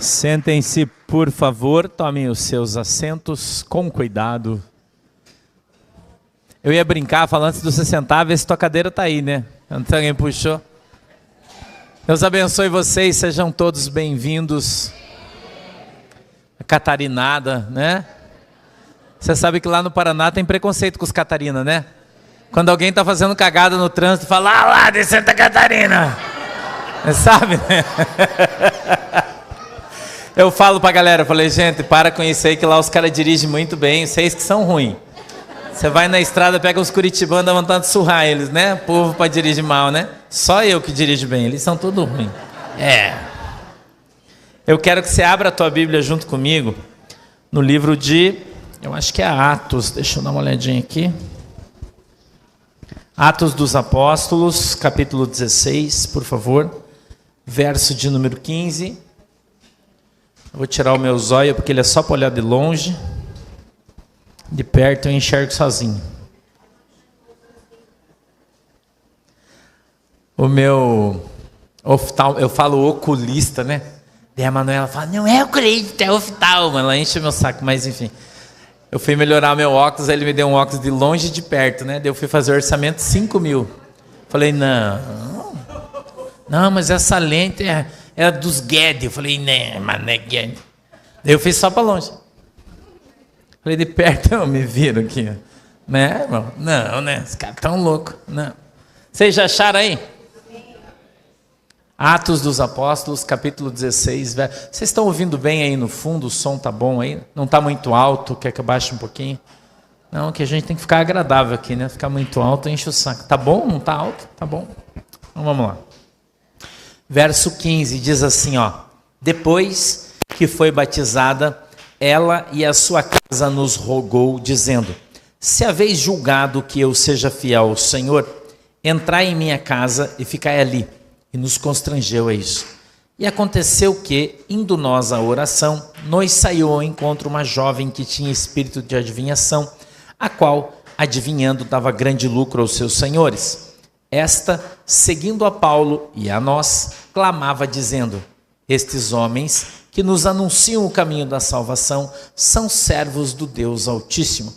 Sentem-se, por favor, tomem os seus assentos com cuidado. Eu ia brincar falando antes de você sentar, ver se tua cadeira está aí, né? Antes alguém puxou. Deus abençoe vocês, sejam todos bem-vindos. A Catarinada, né? Você sabe que lá no Paraná tem preconceito com os Catarina, né? Quando alguém está fazendo cagada no trânsito, fala, ah lá de Santa Catarina. Você sabe, né? Eu falo pra galera, eu falei, gente, para com isso aí que lá os caras dirigem muito bem, vocês que são ruins. Você vai na estrada, pega uns curitibanos, dá vontade de surrar eles, né? Povo pra dirigir mal, né? Só eu que dirijo bem, eles são tudo ruins. Eu quero que você abra a tua Bíblia junto comigo no livro de, eu acho que é Atos, deixa eu dar uma olhadinha aqui. Atos dos Apóstolos, capítulo 16, por favor, verso de número 15. Eu vou tirar o meu zóio porque ele é só para olhar de longe. De perto eu enxergo sozinho. O meu eu falo oculista, né? Daí a Manuela fala, não é oculista, é oftalmo. Ela enche meu saco, mas enfim. Eu fui melhorar meu óculos, aí ele me deu um óculos de longe e de perto, né? Daí eu fui fazer o orçamento 5 mil. Falei, não, mas essa lente é dos Guedes. Eu falei, né, mas não é Guedes. Daí eu fiz só para longe. Falei, de perto eu me viro aqui. Né, irmão? Não, né? Os caras tão loucos. Não. Vocês já acharam aí? Atos dos Apóstolos, capítulo 16. Vocês estão ouvindo bem aí no fundo? O som tá bom aí? Não tá muito alto? Quer que eu baixe um pouquinho? Não, que a gente tem que ficar agradável aqui, né? Ficar muito alto, enche o saco. Tá bom? Não tá alto? Tá bom. Então vamos lá. Verso 15 diz assim, ó. Depois que foi batizada, ela e a sua casa nos rogou, dizendo, se haveis julgado que eu seja fiel ao Senhor, entrai em minha casa e ficai ali. E nos constrangeu a isso. E aconteceu que, indo nós à oração, nos saiu ao encontro uma jovem que tinha espírito de adivinhação, a qual, adivinhando, dava grande lucro aos seus senhores. Esta, seguindo a Paulo e a nós, clamava dizendo, estes homens que nos anunciam o caminho da salvação são servos do Deus Altíssimo.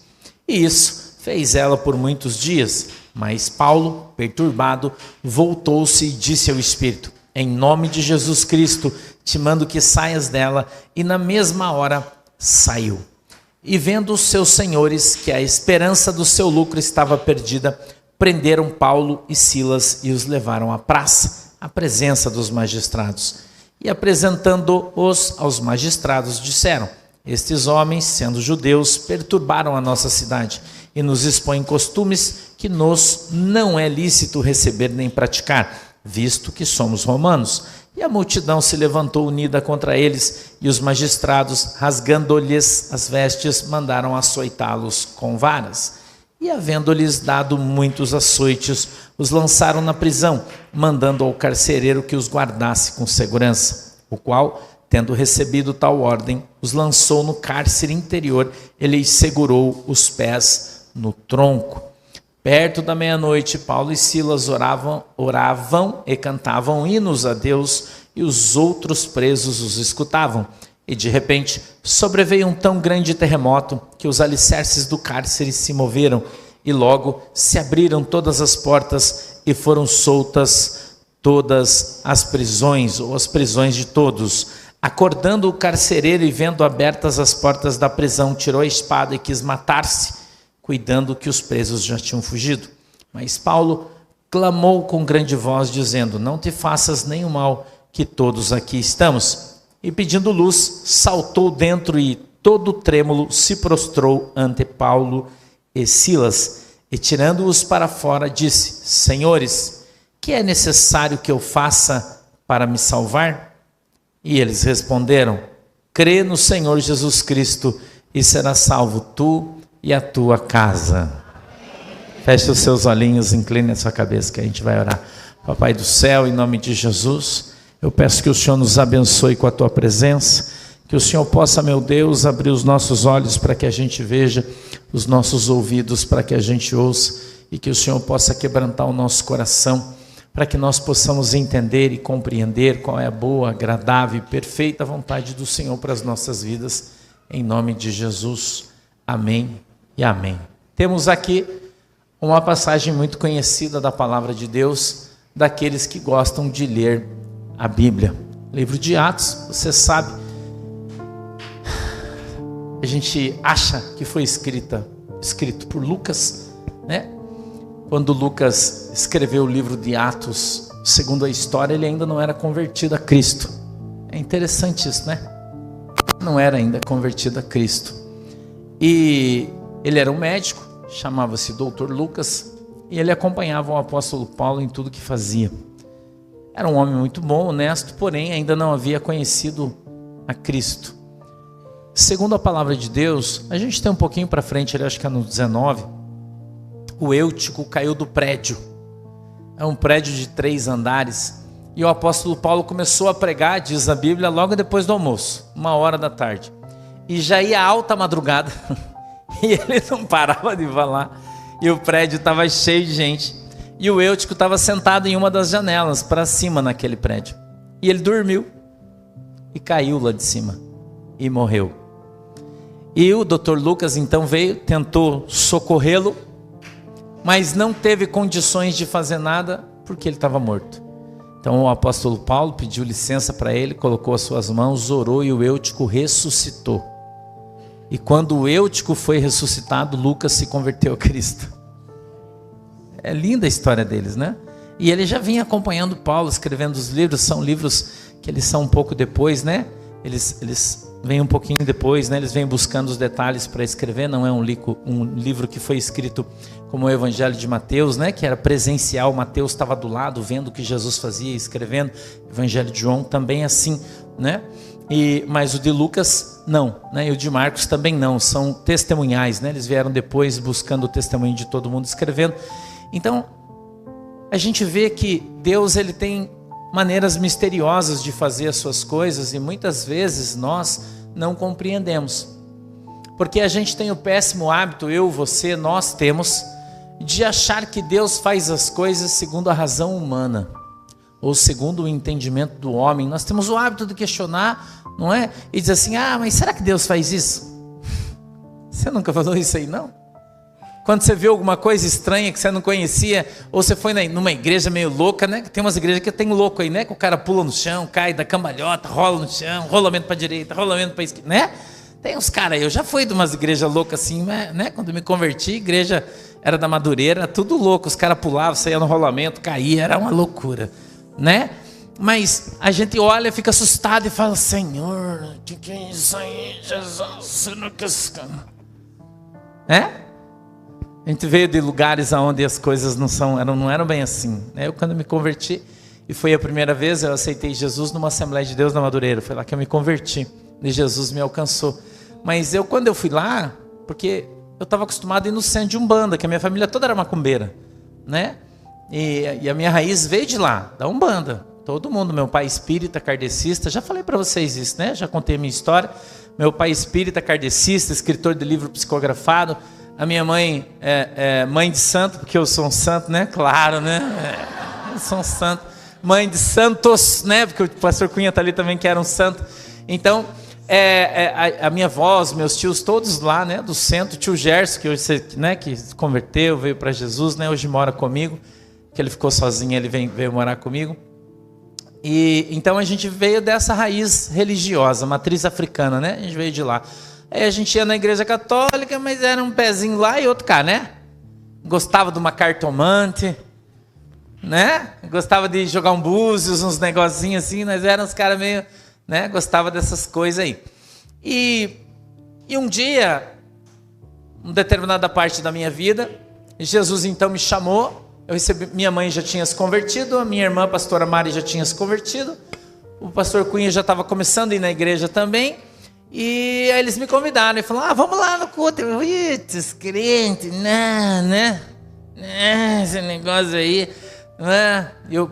E isso fez ela por muitos dias. Mas Paulo, perturbado, voltou-se e disse ao Espírito, em nome de Jesus Cristo, te mando que saias dela, e na mesma hora saiu. E vendo os seus senhores que a esperança do seu lucro estava perdida, prenderam Paulo e Silas e os levaram à praça, à presença dos magistrados. E apresentando-os aos magistrados, disseram, estes homens, sendo judeus, perturbaram a nossa cidade e nos expõem costumes que nos não é lícito receber nem praticar, visto que somos romanos. E a multidão se levantou unida contra eles, e os magistrados, rasgando-lhes as vestes, mandaram açoitá-los com varas. E havendo-lhes dado muitos açoites, os lançaram na prisão, mandando ao carcereiro que os guardasse com segurança, o qual, tendo recebido tal ordem, os lançou no cárcere interior e lhes segurou os pés no tronco. Perto da meia-noite, Paulo e Silas oravam e cantavam hinos a Deus, e os outros presos os escutavam. E de repente, sobreveio um tão grande terremoto que os alicerces do cárcere se moveram, e logo se abriram todas as portas e foram soltas todas as prisões, ou as prisões de todos. Acordando o carcereiro e vendo abertas as portas da prisão, tirou a espada e quis matar-se, cuidando que os presos já tinham fugido. Mas Paulo clamou com grande voz, dizendo, não te faças nenhum mal, que todos aqui estamos. E pedindo luz, saltou dentro e, todo trêmulo, se prostrou ante Paulo e Silas. E tirando-os para fora, disse, senhores, que é necessário que eu faça para me salvar? E eles responderam, crê no Senhor Jesus Cristo e serás salvo tu e a tua casa. Feche os seus olhinhos, incline a sua cabeça que a gente vai orar. Papai do céu, em nome de Jesus, eu peço que o Senhor nos abençoe com a tua presença, que o Senhor possa, meu Deus, abrir os nossos olhos para que a gente veja, os nossos ouvidos para que a gente ouça, e que o Senhor possa quebrantar o nosso coração, para que nós possamos entender e compreender qual é a boa, agradável e perfeita vontade do Senhor para as nossas vidas, em nome de Jesus. Amém e amém. Temos aqui uma passagem muito conhecida da palavra de Deus, daqueles que gostam de ler a Bíblia. Livro de Atos, você sabe, a gente acha que foi escrito por Lucas, né? Quando Lucas escreveu o livro de Atos, segundo a história, ele ainda não era convertido a Cristo. É interessante isso, né? Não era ainda convertido a Cristo. E ele era um médico, chamava-se Dr. Lucas, e ele acompanhava o apóstolo Paulo em tudo que fazia. Era um homem muito bom, honesto, porém ainda não havia conhecido a Cristo. Segundo a palavra de Deus, a gente tem um pouquinho para frente, acho que é no 19, o Eutico caiu do prédio. É um prédio de 3 andares. E o apóstolo Paulo começou a pregar, diz a Bíblia, logo depois do almoço, 1h da tarde. E já ia alta madrugada, e ele não parava de falar. E o prédio estava cheio de gente. E o Eutico estava sentado em uma das janelas, para cima naquele prédio. E ele dormiu, e caiu lá de cima, e morreu. E o Dr. Lucas então veio, tentou socorrê-lo, mas não teve condições de fazer nada, porque ele estava morto. Então o apóstolo Paulo pediu licença para ele, colocou as suas mãos, orou e o Eutico ressuscitou. E quando o Eutico foi ressuscitado, Lucas se converteu a Cristo. É linda a história deles, né? E ele já vinha acompanhando Paulo, escrevendo os livros. São livros que eles são um pouco depois, né? Eles vêm um pouquinho depois, né? Eles vêm buscando os detalhes para escrever. Não é um livro que foi escrito como o Evangelho de Mateus, né? Que era presencial. Mateus estava do lado, vendo o que Jesus fazia, escrevendo. Evangelho de João também assim, né? Mas o de Lucas não, né? E o de Marcos também não. São testemunhais, né? Eles vieram depois buscando o testemunho de todo mundo, escrevendo. Então, a gente vê que Deus, ele tem maneiras misteriosas de fazer as suas coisas, e muitas vezes nós não compreendemos, porque a gente tem o péssimo hábito, nós temos, de achar que Deus faz as coisas segundo a razão humana, ou segundo o entendimento do homem. Nós temos o hábito de questionar, não é? E dizer assim, mas será que Deus faz isso? Você nunca falou isso aí, não? Quando você viu alguma coisa estranha que você não conhecia, ou você foi numa igreja meio louca, né? Tem umas igrejas que tem louco aí, né? Que o cara pula no chão, cai da cambalhota, rola no chão, rolamento para a direita, rolamento para a esquerda, né? Tem uns caras aí, eu já fui de umas igrejas loucas assim, né? Quando eu me converti, a igreja era da Madureira, era tudo louco, os caras pulavam, saiam no rolamento, caía, era uma loucura, né? Mas a gente olha, fica assustado e fala, Senhor, o que é isso aí, Jesus? A gente veio de lugares onde as coisas não eram bem assim, né? Eu, quando me converti, e foi a primeira vez, eu aceitei Jesus numa Assembleia de Deus na Madureira. Foi lá que eu me converti, e Jesus me alcançou. Mas quando eu fui lá, porque eu estava acostumado a ir no centro de Umbanda, que a minha família toda era macumbeira, né? E a minha raiz veio de lá, da Umbanda. Todo mundo, meu pai espírita, kardecista, já falei para vocês isso, né? Já contei a minha história. Meu pai espírita, kardecista, escritor de livro psicografado. A minha mãe é mãe de santo, porque eu sou um santo, né? Claro, né? Eu sou um santo. Mãe de santos, né? Porque o pastor Cunha está ali também, que era um santo. Então, a minha avó, os meus tios, todos lá, né? Do centro. O tio Gerson, que hoje, né? Que se converteu, veio para Jesus, né? Hoje mora comigo. Que ele ficou sozinho, ele veio morar comigo. E então a gente veio dessa raiz religiosa, matriz africana, né? A gente veio de lá. Aí a gente ia na igreja católica, mas era um pezinho lá e outro cá, né? Gostava de uma cartomante, né? Gostava de jogar um búzios, uns negocinhos assim, nós éramos uns caras meio, né? Gostava dessas coisas aí. E um dia, uma determinada parte da minha vida, Jesus então me chamou. Eu recebi, minha mãe já tinha se convertido, a minha irmã, a pastora Mari, já tinha se convertido. O pastor Cunha já estava começando a ir na igreja também. E aí eles me convidaram e falaram, vamos lá no culto. Eu falei, crente, né? Esse negócio aí.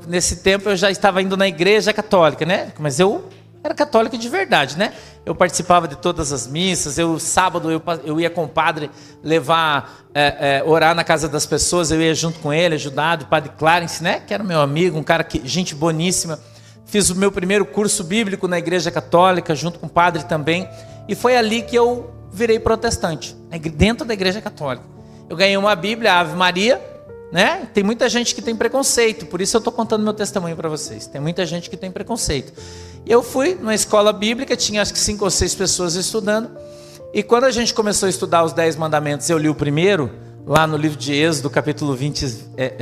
Nesse tempo eu já estava indo na igreja católica, né? Mas eu Era católico de verdade, né? Eu participava de todas as missas, sábado eu ia com o padre levar, orar na casa das pessoas, eu ia junto com ele, ajudado, o padre Clarence, né? Que era meu amigo, um cara gente boníssima. Fiz o meu primeiro curso bíblico na igreja católica, junto com o padre também, e foi ali que eu virei protestante, dentro da igreja católica. Eu ganhei uma Bíblia, Ave Maria, né? Tem muita gente que tem preconceito, por isso eu estou contando meu testemunho para vocês. Tem muita gente que tem preconceito. E eu fui numa escola bíblica, tinha acho que 5 ou 6 pessoas estudando, e quando a gente começou a estudar os 10 mandamentos, eu li o primeiro, lá no livro de Êxodo, capítulo 20,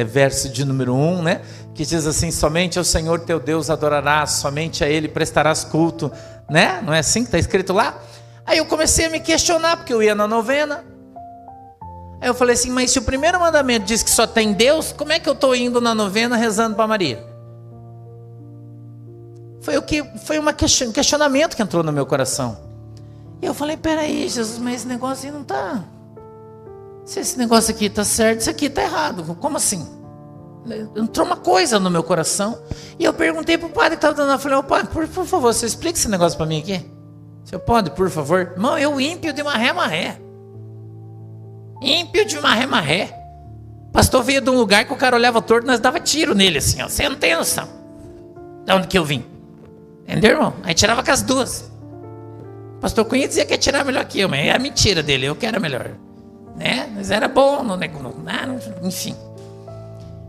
verso de número 1, né? Que diz assim: somente ao Senhor teu Deus adorarás, somente a Ele prestarás culto, né? Não é assim que está escrito lá? Aí eu comecei a me questionar, porque eu ia na novena. Aí eu falei assim, mas se o primeiro mandamento diz que só tem Deus, como é que eu estou indo na novena rezando para Maria? Foi um questionamento que entrou no meu coração. E eu falei, peraí, Jesus, mas esse negócio aí não está... Se esse negócio aqui está certo, isso aqui está errado. Como assim? Entrou uma coisa no meu coração. E eu perguntei para o padre que estava dando, eu falei, ô padre, por favor, você explica esse negócio para mim aqui? Você pode, por favor? Irmão, eu ímpio de marré. Ímpio de marré. Pastor veio de um lugar que o cara olhava torto, nós dava tiro nele assim, ó. Você não tem noção de onde que eu vim. Entendeu, irmão? Aí tirava com as duas. Pastor Cunha dizia que ia tirar melhor que eu, mas é a mentira dele, eu que era melhor, né? Mas era bom, enfim.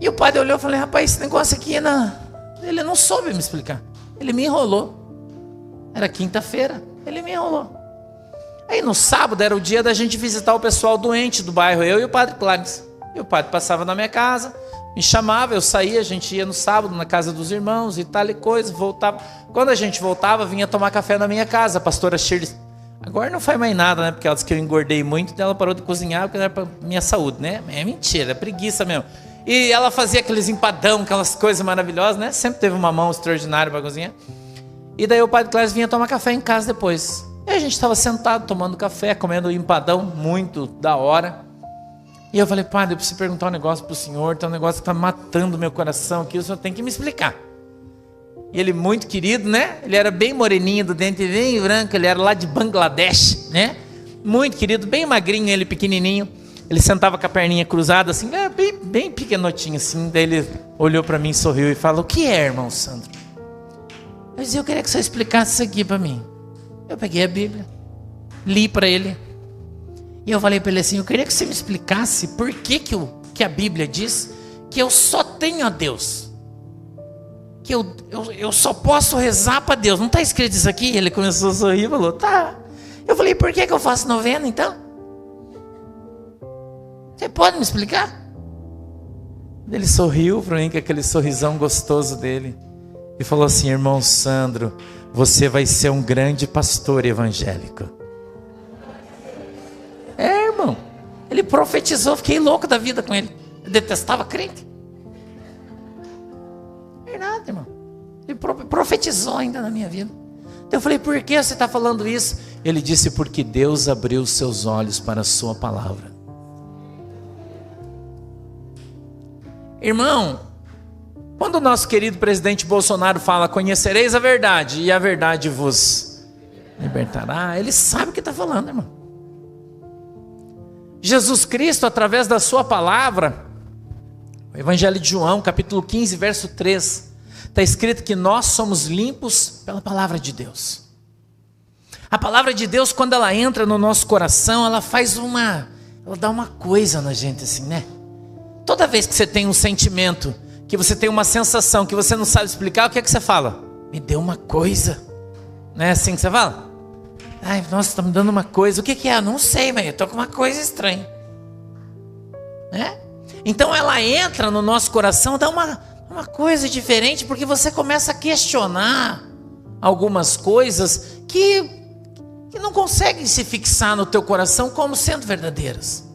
E o padre olhou e falou, rapaz, esse negócio aqui ele não soube me explicar. Ele me enrolou. Era quinta-feira, ele me enrolou. Aí no sábado era o dia da gente visitar o pessoal doente do bairro, eu e o padre Clarence. E o padre passava na minha casa, me chamava, eu saía, a gente ia no sábado na casa dos irmãos e tal e coisa, voltava. Quando a gente voltava, vinha tomar café na minha casa, a pastora Shirley. Agora não faz mais nada, né? Porque ela disse que eu engordei muito, então ela parou de cozinhar porque era para minha saúde, né? É mentira, é preguiça mesmo. E ela fazia aqueles empadão, aquelas coisas maravilhosas, né? Sempre teve uma mão extraordinária para cozinhar. E daí o padre Clarence vinha tomar café em casa depois. E a gente estava sentado, tomando café, comendo empadão, muito da hora. E eu falei, padre, eu preciso perguntar um negócio para o senhor, tem um negócio que está matando meu coração aqui, o senhor tem que me explicar. E ele muito querido, né? Ele era bem moreninho, do dente bem branco, ele era lá de Bangladesh, né? Muito querido, bem magrinho, ele pequenininho. Ele sentava com a perninha cruzada, assim, bem pequenotinho, assim. Daí ele olhou para mim, sorriu e falou, o que é, irmão Sandro? Eu disse, eu queria que você explicasse isso aqui para mim. Eu peguei a Bíblia, li para ele. E eu falei para ele assim, eu queria que você me explicasse por que a Bíblia diz que eu só tenho a Deus. Que eu só posso rezar para Deus. Não está escrito isso aqui? Ele começou a sorrir e falou, tá. Eu falei, por que eu faço novena então? Você pode me explicar? Ele sorriu para mim com aquele sorrisão gostoso dele. E falou assim, irmão Sandro, você vai ser um grande pastor evangélico. Irmão, ele profetizou, fiquei louco da vida com ele. Eu detestava crente. Verdade, irmão. Ele profetizou ainda na minha vida. Então eu falei, por que você está falando isso? Ele disse, porque Deus abriu os seus olhos para a sua palavra. Irmão, quando o nosso querido presidente Bolsonaro fala, conhecereis a verdade, e a verdade vos libertará, ele sabe o que está falando, irmão. Jesus Cristo, através da sua palavra, o Evangelho de João, capítulo 15, verso 3, está escrito que nós somos limpos pela palavra de Deus. A palavra de Deus, quando ela entra no nosso coração, ela dá uma coisa na gente assim, né? Toda vez que você tem um sentimento, que você tem uma sensação, que você não sabe explicar, o que é que você fala? Me deu uma coisa. Não é assim que você fala? Ai, nossa, está me dando uma coisa. O que é? Eu não sei, mas eu estou com uma coisa estranha. Né? Então ela entra no nosso coração, dá uma coisa diferente, porque você começa a questionar algumas coisas que não conseguem se fixar no teu coração como sendo verdadeiras.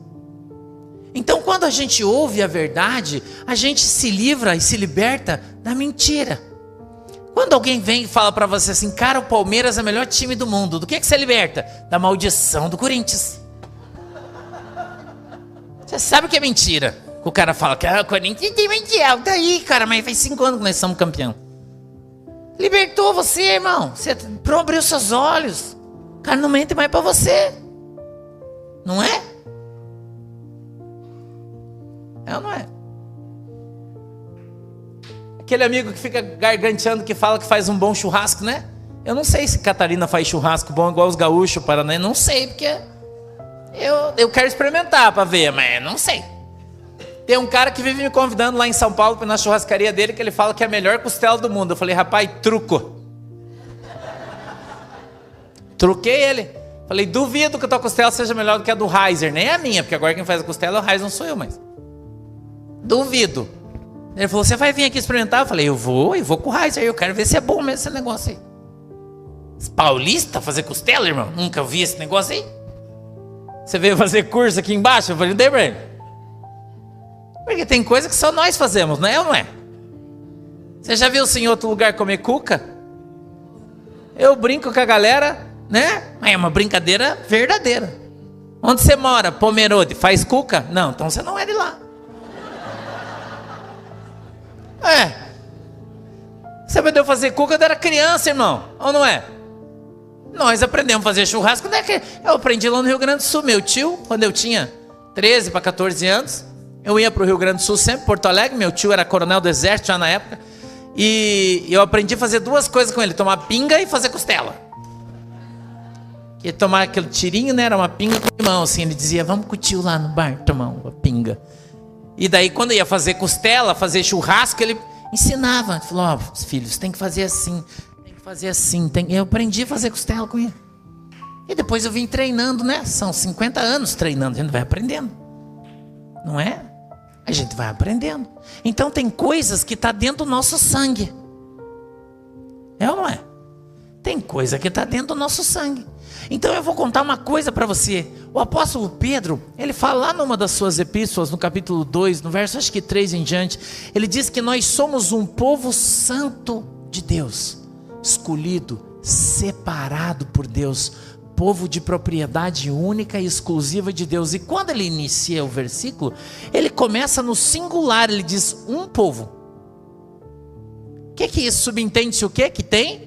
Então quando a gente ouve a verdade, a gente se livra e se liberta da mentira. Quando alguém vem e fala para você assim, cara, o Palmeiras é o melhor time do mundo, do que você liberta? Da maldição do Corinthians. Você sabe que é mentira. O cara fala que o Corinthians tem mundial, daí, cara, mas faz 5 anos que nós somos campeão. Libertou você, irmão. Você abriu seus olhos. O cara não mente mais para você. Não é? É ou não é? Aquele amigo que fica garganteando, que fala que faz um bom churrasco, né? Eu não sei se Catarina faz churrasco bom igual os gaúchos, Paraná. Não sei, porque eu quero experimentar para ver, mas não sei. Tem um cara que vive me convidando lá em São Paulo para ir na churrascaria dele, que ele fala que é a melhor costela do mundo. Eu falei, rapaz, truco. Truquei ele. Falei, duvido que a tua costela seja melhor do que a do Heiser. Nem a minha, porque agora quem faz a costela é o Heiser, não sou eu, mas duvido. Ele falou, você vai vir aqui experimentar? Eu falei, eu vou com o Heiser. Eu quero ver se é bom mesmo esse negócio aí. Paulista fazer costela, irmão? Nunca vi esse negócio aí. Você veio fazer curso aqui embaixo? Eu falei, não dei pra ele. Porque tem coisa que só nós fazemos, não é ou não é? Você já viu-se em outro lugar comer cuca? Eu brinco com a galera, né? É uma brincadeira verdadeira. Onde você mora? Pomerode, faz cuca? Não, então você não é de lá. Você aprendeu a fazer cuca quando era criança, irmão, ou não é? Nós aprendemos a fazer churrasco quando era criança. Eu aprendi lá no Rio Grande do Sul. Meu tio, quando eu tinha 13 para 14 anos, eu ia para o Rio Grande do Sul sempre, Porto Alegre. Meu tio era coronel do exército já na época. E eu aprendi a fazer duas coisas com ele: tomar pinga e fazer costela. Que tomar aquele tirinho, né? Era uma pinga com limão, assim. Ele dizia, vamos com o tio lá no bar tomar uma pinga. E daí quando ia fazer costela, fazer churrasco, ele ensinava. Ele falou, ó, filhos, tem que fazer assim, tem que fazer assim. Eu aprendi a fazer costela com ele. E depois eu vim treinando, né? São 50 anos treinando, a gente vai aprendendo. Não é? A gente vai aprendendo. Então tem coisas que estão dentro do nosso sangue. É ou não é? Tem coisa que está dentro do nosso sangue. Então eu vou contar uma coisa para você. O apóstolo Pedro, ele fala lá numa das suas epístolas, no capítulo 2, no verso acho que 3 em diante, ele diz que nós somos um povo santo de Deus, escolhido, separado por Deus, povo de propriedade única e exclusiva de Deus. E quando ele inicia o versículo, ele começa no singular, ele diz um povo. O que isso subentende-se o quê? Que tem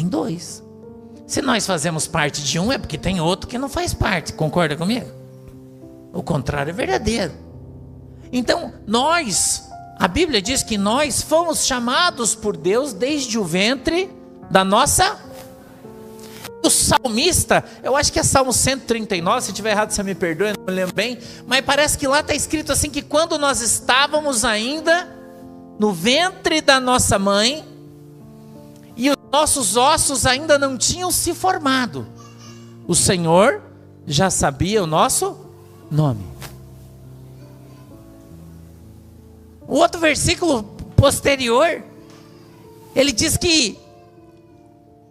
dois. Se nós fazemos parte de um, é porque tem outro que não faz parte. Concorda comigo? O contrário é verdadeiro. Então, a Bíblia diz que nós fomos chamados por Deus desde o ventre da nossa... O salmista, eu acho que é Salmo 139, se tiver errado você me perdoe, não me lembro bem, mas parece que lá está escrito assim, que quando nós estávamos ainda no ventre da nossa mãe, e os nossos ossos ainda não tinham se formado, o Senhor já sabia o nosso nome. O outro versículo posterior, ele diz que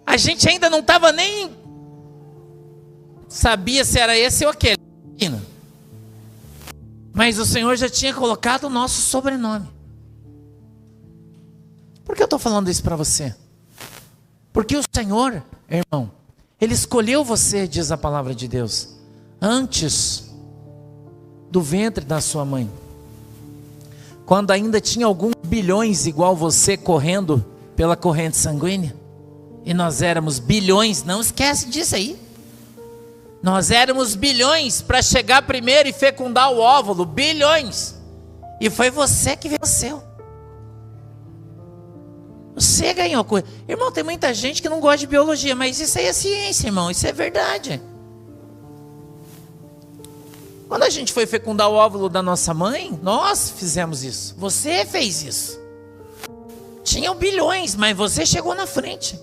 a gente ainda não estava nem sabia se era esse ou aquele, mas o Senhor já tinha colocado o nosso sobrenome. Por que eu estou falando isso para você? Porque o Senhor, irmão, Ele escolheu você, diz a palavra de Deus, antes do ventre da sua mãe, quando ainda tinha alguns bilhões igual você correndo pela corrente sanguínea, e nós éramos bilhões, não esquece disso aí. Nós éramos bilhões para chegar primeiro e fecundar o óvulo, bilhões. E foi você que venceu. Você ganhou coisa. Irmão, tem muita gente que não gosta de biologia, mas isso aí é ciência, irmão, isso é verdade. Quando a gente foi fecundar o óvulo da nossa mãe, nós fizemos isso. Você fez isso. Tinham bilhões, mas você chegou na frente.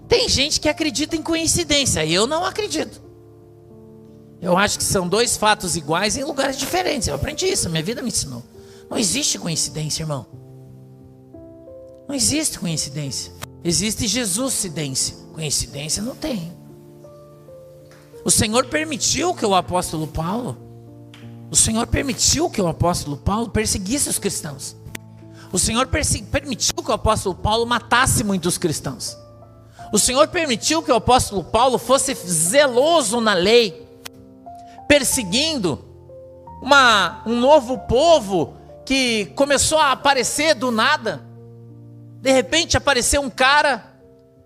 Tem gente que acredita em coincidência, eu não acredito. Eu acho que são dois fatos iguais em lugares diferentes. Eu aprendi isso, minha vida me ensinou. Não existe coincidência, irmão. Não existe coincidência. Existe Jesuscidência. Coincidência não tem. O Senhor permitiu que o apóstolo Paulo perseguisse os cristãos. O Senhor permitiu que o apóstolo Paulo matasse muitos cristãos. O Senhor permitiu que o apóstolo Paulo fosse zeloso na lei, perseguindo um novo povo que começou a aparecer do nada. De repente apareceu um cara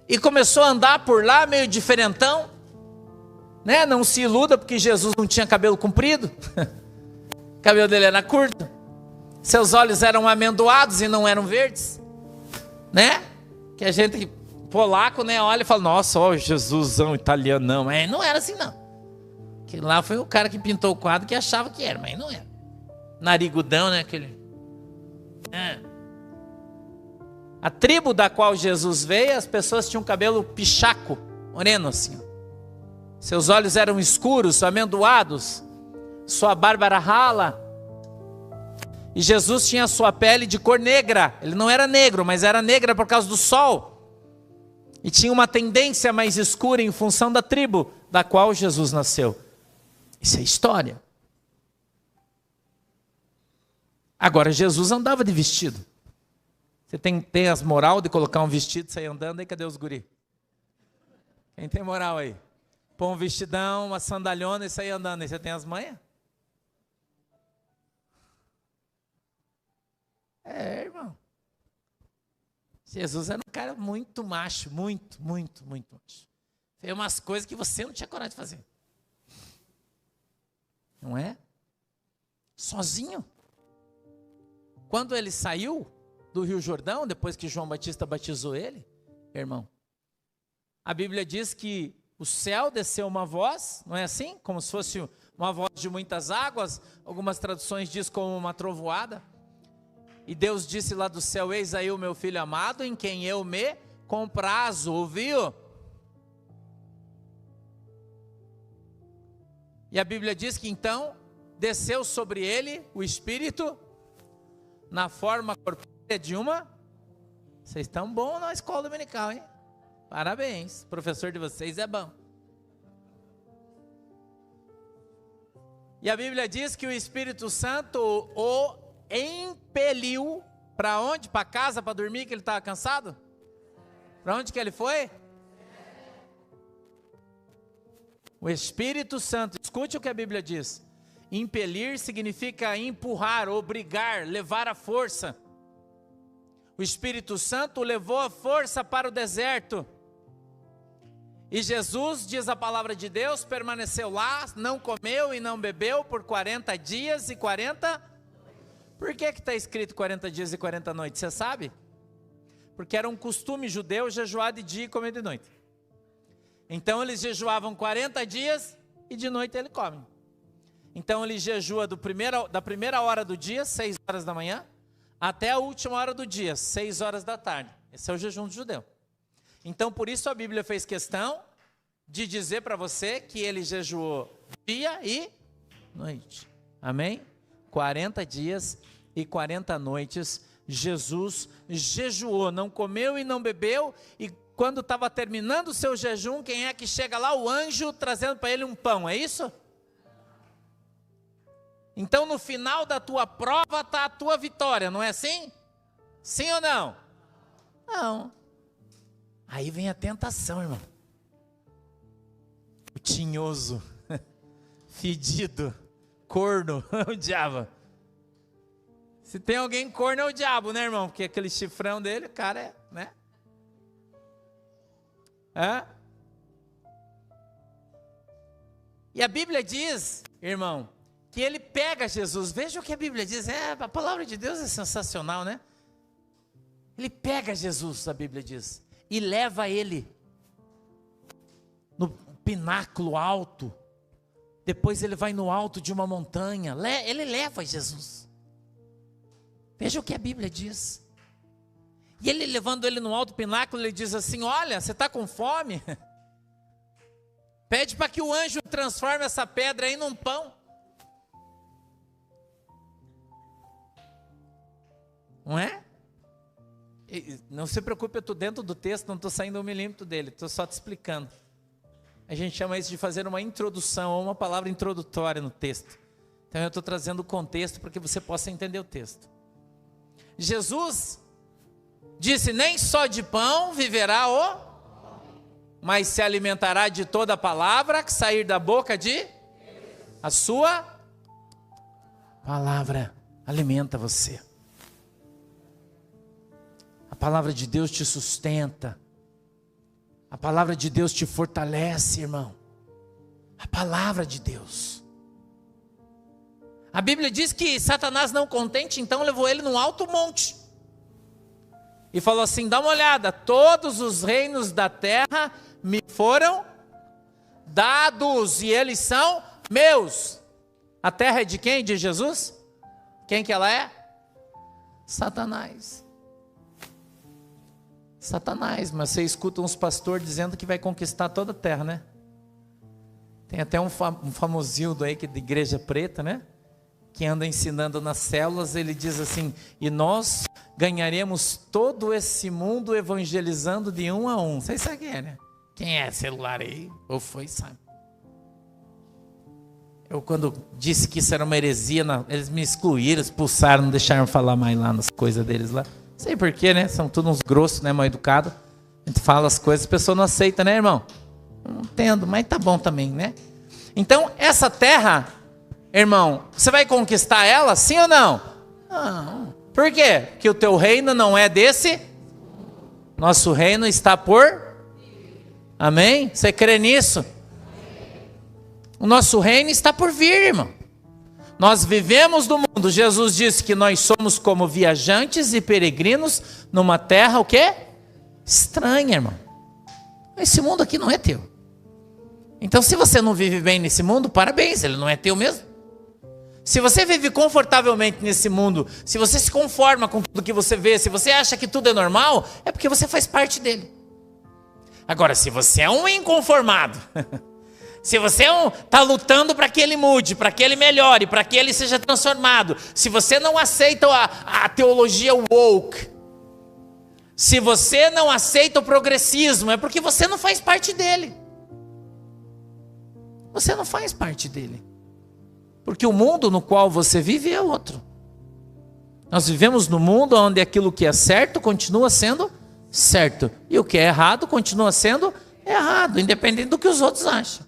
e começou a andar por lá meio diferentão, né? Não se iluda, porque Jesus não tinha cabelo comprido. O cabelo dele era curto. Seus olhos eram amendoados e não eram verdes, né? Que a gente polaco, né, olha e fala: nossa, ó, Jesusão italiano. Não, mas não era assim não. Que lá foi o cara que pintou o quadro que achava que era, mas não era. Narigudão, né? Aquele. A tribo da qual Jesus veio, as pessoas tinham cabelo pichaco, moreno assim. Seus olhos eram escuros, amendoados, sua barba era rala. E Jesus tinha a sua pele de cor negra. Ele não era negro, mas era negra por causa do sol. E tinha uma tendência mais escura em função da tribo da qual Jesus nasceu. Isso é história. Agora, Jesus andava de vestido. Você tem as moral de colocar um vestido e sair andando, aí cadê os guri? Quem tem moral aí? Pôr um vestidão, uma sandalhona e sair andando, aí você tem as manhas? Irmão. Jesus era um cara muito macho, muito macho. Fez umas coisas que você não tinha coragem de fazer. Não é? Sozinho. Quando ele saiu do Rio Jordão, depois que João Batista batizou ele, irmão, a Bíblia diz que o céu desceu uma voz, não é assim? Como se fosse uma voz de muitas águas, algumas traduções diz como uma trovoada. E Deus disse lá do céu: eis aí o meu filho amado, em quem eu me comprazo. Ouviu? E a Bíblia diz que então desceu sobre ele o Espírito na forma corpórea de uma. Vocês estão bons na escola dominical, hein? Parabéns, o professor de vocês é bom. E a Bíblia diz que o Espírito Santo o impeliu para onde? Para casa, para dormir, que ele estava cansado? Para onde que ele foi? O Espírito Santo, escute o que a Bíblia diz. Impelir significa empurrar, obrigar, levar à força. O Espírito Santo levou a força para o deserto. E Jesus, diz a palavra de Deus, permaneceu lá, não comeu e não bebeu por 40 dias e 40. Por que está escrito 40 dias e 40 noites? Você sabe? Porque era um costume judeu jejuar de dia e comer de noite. Então eles jejuavam 40 dias e de noite ele come. Então ele jejua da primeira hora do dia, 6 horas da manhã, até a última hora do dia, 6 horas da tarde. Esse é o jejum do judeu. Então por isso a Bíblia fez questão de dizer para você que ele jejuou dia e noite. Amém? 40 dias e 40 noites Jesus jejuou, não comeu e não bebeu. E quando estava terminando o seu jejum, quem é que chega lá? O anjo trazendo para ele um pão, é isso? Então no final da tua prova está a tua vitória, não é assim? Sim ou não? Não. Aí vem a tentação, irmão. O tinhoso, fedido, corno, o diabo. Se tem alguém corno é o diabo, né, irmão? Porque aquele chifrão dele, o cara é, né? E a Bíblia diz, irmão, que ele pega Jesus. Veja o que a Bíblia diz. A palavra de Deus é sensacional, né? Ele pega Jesus, a Bíblia diz, e leva ele no pináculo alto. Depois ele vai no alto de uma montanha. Ele leva Jesus. Veja o que a Bíblia diz. E ele levando ele no alto pináculo, ele diz assim: olha, você está com fome? Pede para que o anjo transforme essa pedra aí num pão. Não é? Não se preocupe, eu estou dentro do texto, não estou saindo 1 milímetro dele, estou só te explicando. A gente chama isso de fazer uma introdução, ou uma palavra introdutória no texto. Então eu estou trazendo o contexto para que você possa entender o texto. Jesus disse: nem só de pão viverá mas se alimentará de toda a palavra que sair da boca de a sua palavra. alimenta você. A palavra de Deus te sustenta. A palavra de Deus te fortalece, irmão. A palavra de Deus. A Bíblia diz que Satanás, não contente, então levou ele num alto monte. E falou assim: dá uma olhada, todos os reinos da terra me foram dados, e eles são meus. A terra é de quem? De Jesus? Quem que ela é? Satanás. Satanás, mas você escuta uns pastores dizendo que vai conquistar toda a terra, né? Tem até um famosildo aí que é de igreja preta, né? Que anda ensinando nas células, ele diz assim: e nós ganharemos todo esse mundo evangelizando de um a um. Vocês sabem quem é, né? Quem é celular aí? Ou foi, sabe? Eu, quando disse que isso era uma heresia, eles me excluíram, expulsaram, não deixaram falar mais lá nas coisas deles lá. Não sei porquê, né? São todos uns grossos, né? Mal educados. A gente fala as coisas, a pessoa não aceita, né, irmão? Não entendo, mas tá bom também, né? Então, essa terra, irmão, você vai conquistar ela, sim ou não? Não. Por quê? Porque o teu reino não é desse. Nosso reino está por... Amém? Você crê nisso? O nosso reino está por vir, irmão. Nós vivemos no mundo. Jesus disse que nós somos como viajantes e peregrinos numa terra, o quê? Estranha, irmão. Esse mundo aqui não é teu. Então, se você não vive bem nesse mundo, parabéns, ele não é teu mesmo. Se você vive confortavelmente nesse mundo, se você se conforma com tudo que você vê, se você acha que tudo é normal, é porque você faz parte dele. Agora, se você é um inconformado, se você está lutando para que ele mude, para que ele melhore, para que ele seja transformado, se você não aceita a teologia woke, se você não aceita o progressismo, é porque você não faz parte dele. Você não faz parte dele. Porque o mundo no qual você vive é outro. Nós vivemos no mundo onde aquilo que é certo continua sendo certo. E o que é errado continua sendo errado, independente do que os outros acham.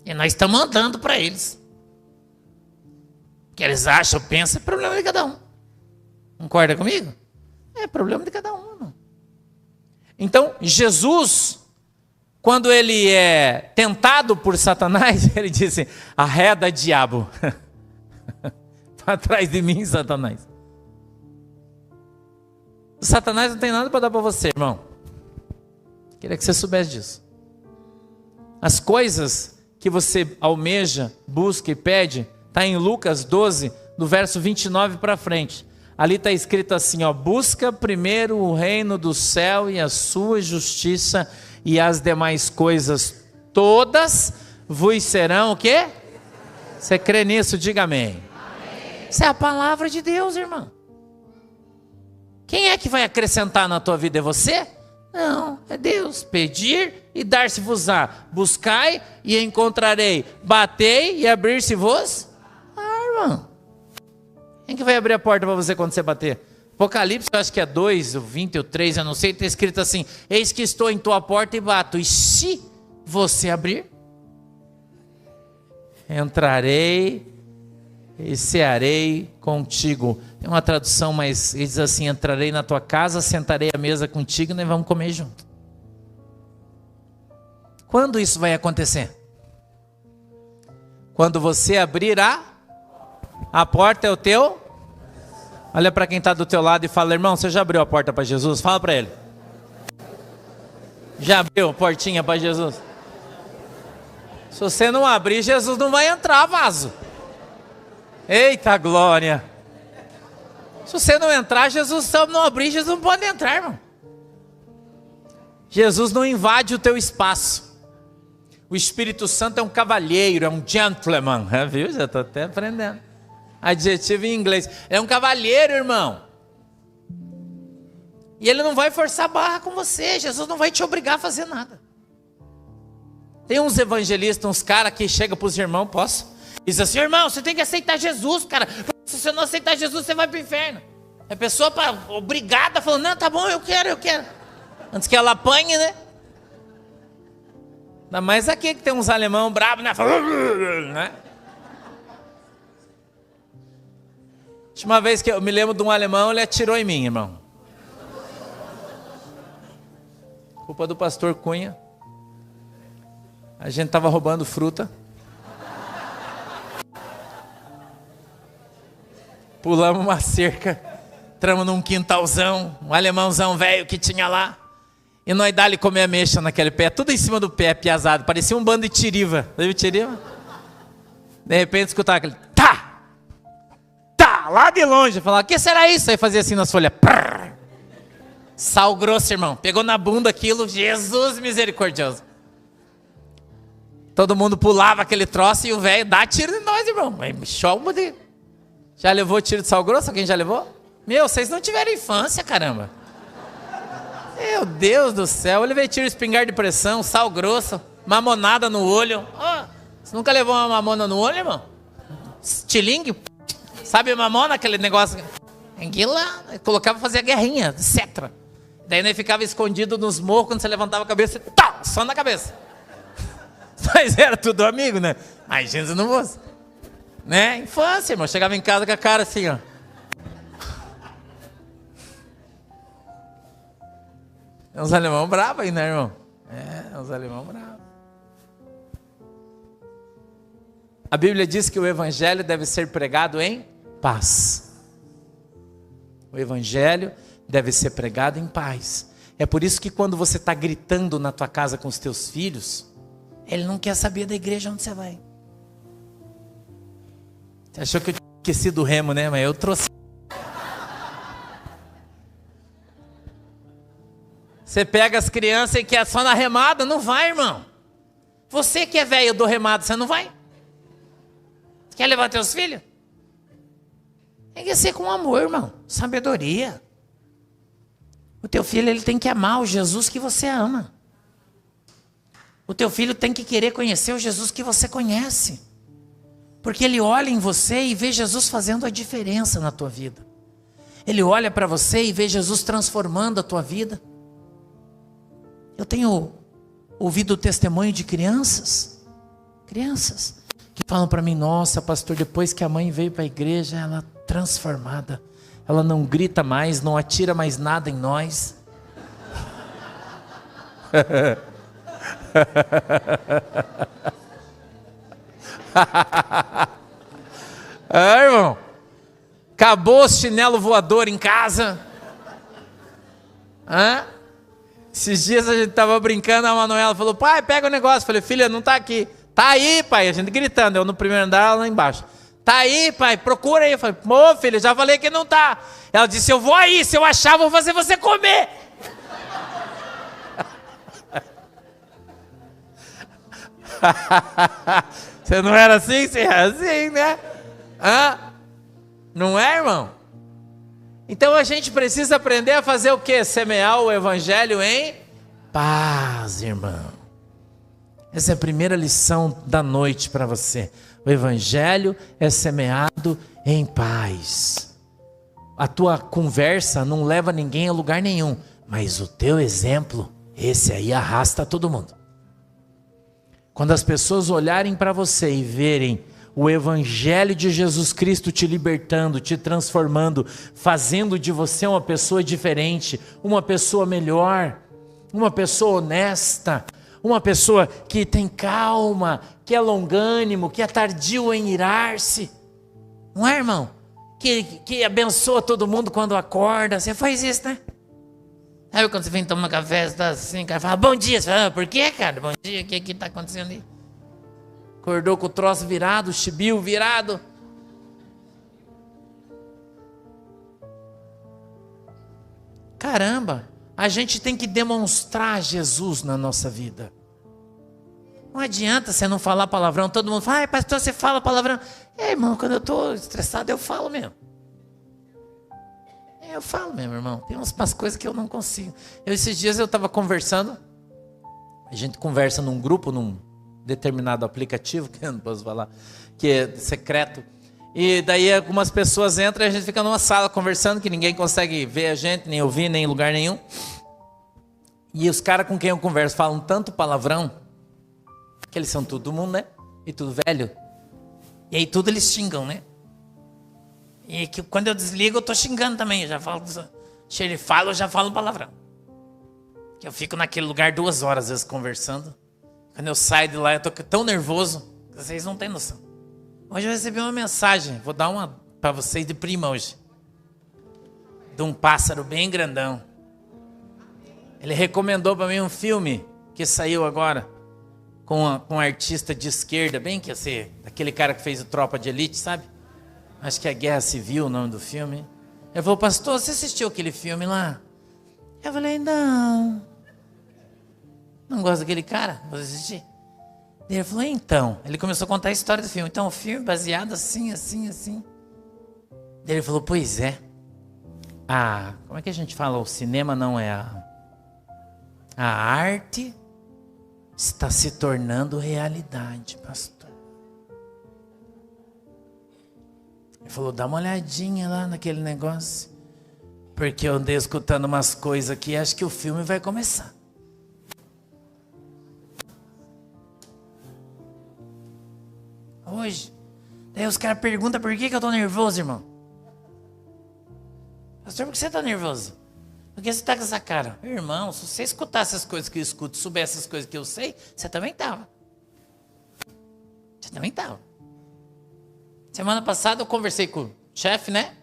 E nós estamos andando para eles. O que eles acham, pensam, é problema de cada um. Concorda comigo? É problema de cada um, irmão. Então, Jesus, quando ele é tentado por Satanás, ele disse: arreda, diabo. Para trás de mim, Satanás. Satanás não tem nada para dar para você, irmão. Queria que você soubesse disso. As coisas que você almeja, busca e pede, está em Lucas 12, do verso 29 para frente. Ali está escrito assim, ó: busca primeiro o reino do céu e a sua justiça, e as demais coisas todas vos serão o quê? Você crê nisso? Diga amém. Amém. Isso é a palavra de Deus, irmão. Quem é que vai acrescentar na tua vida? É você? Não, é Deus. Pedir e dar-se-vos-á. Buscai e encontrarei. Batei e abrir-se-vos. Irmão. Quem que vai abrir a porta para você quando você bater? Apocalipse, eu acho que é 2, ou 20, ou 3, eu não sei, está escrito assim: eis que estou em tua porta e bato, e se você abrir, entrarei e cearei contigo. Tem uma tradução, mas ele diz assim: entrarei na tua casa, sentarei à mesa contigo e nós vamos comer junto. Quando isso vai acontecer? Quando você abrir a porta é o teu. Olha para quem está do teu lado e fala: irmão, você já abriu a porta para Jesus? Fala para ele. Já abriu a portinha para Jesus? Se você não abrir, Jesus não vai entrar, vaso. Eita glória. Se você não entrar, Jesus não abrir, Jesus não pode entrar, irmão. Jesus não invade o teu espaço. O Espírito Santo é um cavalheiro, é um gentleman, viu? Já estou até aprendendo. Adjetivo em inglês. É um cavalheiro, irmão. E ele não vai forçar a barra com você. Jesus não vai te obrigar a fazer nada. Tem uns evangelistas, uns caras que chegam para os irmãos, posso? Diz assim: irmão, você tem que aceitar Jesus, cara. Se você não aceitar Jesus, você vai para o inferno. A pessoa obrigada, falando: não, tá bom, eu quero. Antes que ela apanhe, né? Ainda mais aqui que tem uns alemão bravos, né? Última vez que eu me lembro de um alemão, ele atirou em mim, irmão. Culpa do pastor Cunha. A gente estava roubando fruta. Pulamos uma cerca. Entramos num quintalzão. Um alemãozão velho que tinha lá. E nós dá-lhe comer ameixa naquele pé. Tudo em cima do pé, piazado. Parecia um bando de tiriva. Viu tiriva? De repente escutava aquele... Tá! Tá! Lá de longe. Falava, o que será isso? Aí fazia assim nas folhas. Prrr. Sal grosso, irmão. Pegou na bunda aquilo. Jesus misericordioso. Todo mundo pulava aquele troço e o velho dá tiro em nós, irmão. Chama de... Já levou tiro de sal grosso? Alguém já levou? Meu, vocês não tiveram infância, caramba. Meu Deus do céu. Eu levei tiro de espingarda de pressão, sal grosso, mamonada no olho. Oh, você nunca levou uma mamona no olho, irmão? Estilingue? Sabe mamona, aquele negócio? Aquilo lá, colocava pra fazer a guerrinha, cetra. Daí nós ficava escondido nos morros, quando você levantava a cabeça, tá, só na cabeça. Mas era tudo amigo, né? Ai, gente, não fosse. Né? Infância, irmão. Chegava em casa com a cara assim, ó. É uns alemão bravos aí, né, irmão? É uns alemão bravos. A Bíblia diz que o evangelho deve ser pregado em paz. O evangelho deve ser pregado em paz. É por isso que quando você está gritando na tua casa com os teus filhos, ele não quer saber da igreja onde você vai. Você achou que eu tinha esquecido o remo, né? Mas eu trouxe. Você pega as crianças e quer só na remada, não vai, irmão. Você que é velho do remado, você não vai? Quer levar teus filhos? Tem que ser com amor, irmão. Sabedoria. O teu filho, ele tem que amar o Jesus que você ama. O teu filho tem que querer conhecer o Jesus que você conhece. Porque ele olha em você e vê Jesus fazendo a diferença na tua vida. Ele olha para você e vê Jesus transformando a tua vida. Eu tenho ouvido o testemunho de crianças que falam para mim, nossa, pastor, depois que a mãe veio para a igreja, ela transformada. Ela não grita mais, não atira mais nada em nós. Irmão, acabou o chinelo voador em casa. Esses dias a gente estava brincando, a Manuela falou, pai, pega o negócio. Eu falei, filha, não está aqui. Tá aí, pai, a gente gritando, eu no primeiro andar, ela lá embaixo. Tá aí, pai, procura aí. Eu falei, pô, filha, já falei que não tá. Ela disse, eu vou aí, se eu achar, vou fazer você comer. Você não era assim? Você era assim, né? Não é, irmão? Então a gente precisa aprender a fazer o quê? Semear o evangelho em paz, irmão. Essa é a primeira lição da noite para você. O evangelho é semeado em paz. A tua conversa não leva ninguém a lugar nenhum, mas o teu exemplo, esse aí arrasta todo mundo. Quando as pessoas olharem para você e verem o evangelho de Jesus Cristo te libertando, te transformando, fazendo de você uma pessoa diferente, uma pessoa melhor, uma pessoa honesta, uma pessoa que tem calma, que é longânimo, que é tardio em irar-se. Não é, irmão? Que abençoa todo mundo quando acorda. Você faz isso, né? Aí quando você vem tomar café, você tá assim, o cara fala, bom dia. Você fala, por quê, cara? Bom dia, o que está acontecendo aí? Acordou com o troço virado, o chibio virado. Caramba, a gente tem que demonstrar Jesus na nossa vida. Não adianta você não falar palavrão, todo mundo fala, pastor, você fala palavrão. Irmão, quando eu estou estressado, eu falo mesmo. Eu falo mesmo, irmão. Tem umas coisas que eu não consigo. Esses dias eu estava conversando. A gente conversa num grupo, num determinado aplicativo, que eu não posso falar, que é secreto. E daí algumas pessoas entram e a gente fica numa sala conversando, que ninguém consegue ver a gente, nem ouvir, nem em lugar nenhum. E os caras com quem eu converso falam tanto palavrão, que eles são todo mundo, né? E tudo velho. E aí tudo eles xingam, né? E que quando eu desligo, eu tô xingando também. Eu já falo, se ele fala, eu já falo palavrão. Que eu fico naquele lugar 2 horas, às vezes, conversando. Quando eu saio de lá, eu tô tão nervoso, que vocês não têm noção. Hoje eu recebi uma mensagem, vou dar uma para vocês de prima hoje. De um pássaro bem grandão. Ele recomendou para mim um filme que saiu agora com um artista de esquerda, bem que assim, aquele cara que fez o Tropa de Elite, sabe? Acho que é Guerra Civil o nome do filme. Ele falou, pastor, você assistiu aquele filme lá? Eu falei, não gosto daquele cara, vou assistir. Ele falou, então. Ele começou a contar a história do filme. Então, o filme baseado assim, assim, assim. Ele falou, pois é. Como é que a gente fala? O cinema não é a arte está se tornando realidade, pastor. Ele falou, dá uma olhadinha lá naquele negócio. Porque eu andei escutando umas coisas aqui e acho que o filme vai começar. Hoje. Daí os caras perguntam por que eu tô nervoso, irmão. Pastor, por que você tá nervoso? Por que você tá com essa cara? Irmão, se você escutasse as coisas que eu escuto, soubesse as coisas que eu sei, você também tava. Você também tava. Semana passada eu conversei com o chefe, né?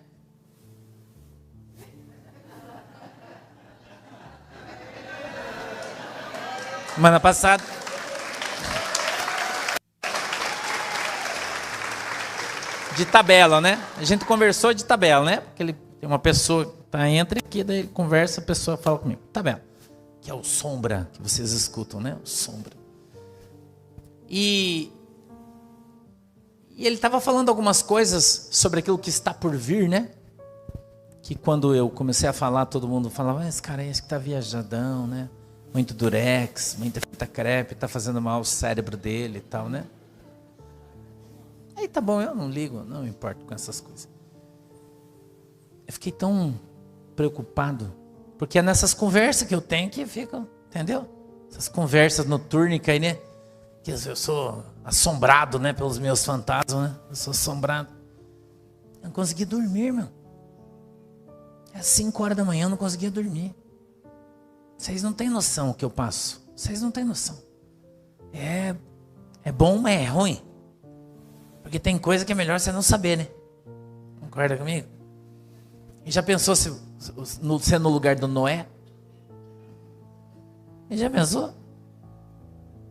Semana passada. De tabela, né? A gente conversou de tabela, né? Porque ele tem uma pessoa que tá entre aqui, daí ele conversa, a pessoa fala comigo. Tabela. Que é o sombra, que vocês escutam, né? O sombra. E ele estava falando algumas coisas sobre aquilo que está por vir, né? Que quando eu comecei a falar, todo mundo falava, esse cara aí, esse que tá viajadão, né? Muito durex, muita fita crepe, tá fazendo mal ao cérebro dele e tal, né? Aí tá bom, eu não ligo, não me importo com essas coisas. Eu fiquei tão preocupado, porque é nessas conversas que eu tenho que ficam, entendeu? Essas conversas noturnas aí, né? Que eu sou assombrado, né, pelos meus fantasmas, né? Eu sou assombrado. Eu não consegui dormir, meu. Às 5 horas da manhã eu não conseguia dormir. Vocês não têm noção o que eu passo. Vocês não têm noção. É bom, mas é ruim. Porque tem coisa que é melhor você não saber, né? Concorda comigo? E já pensou se você no lugar do Noé? E já pensou?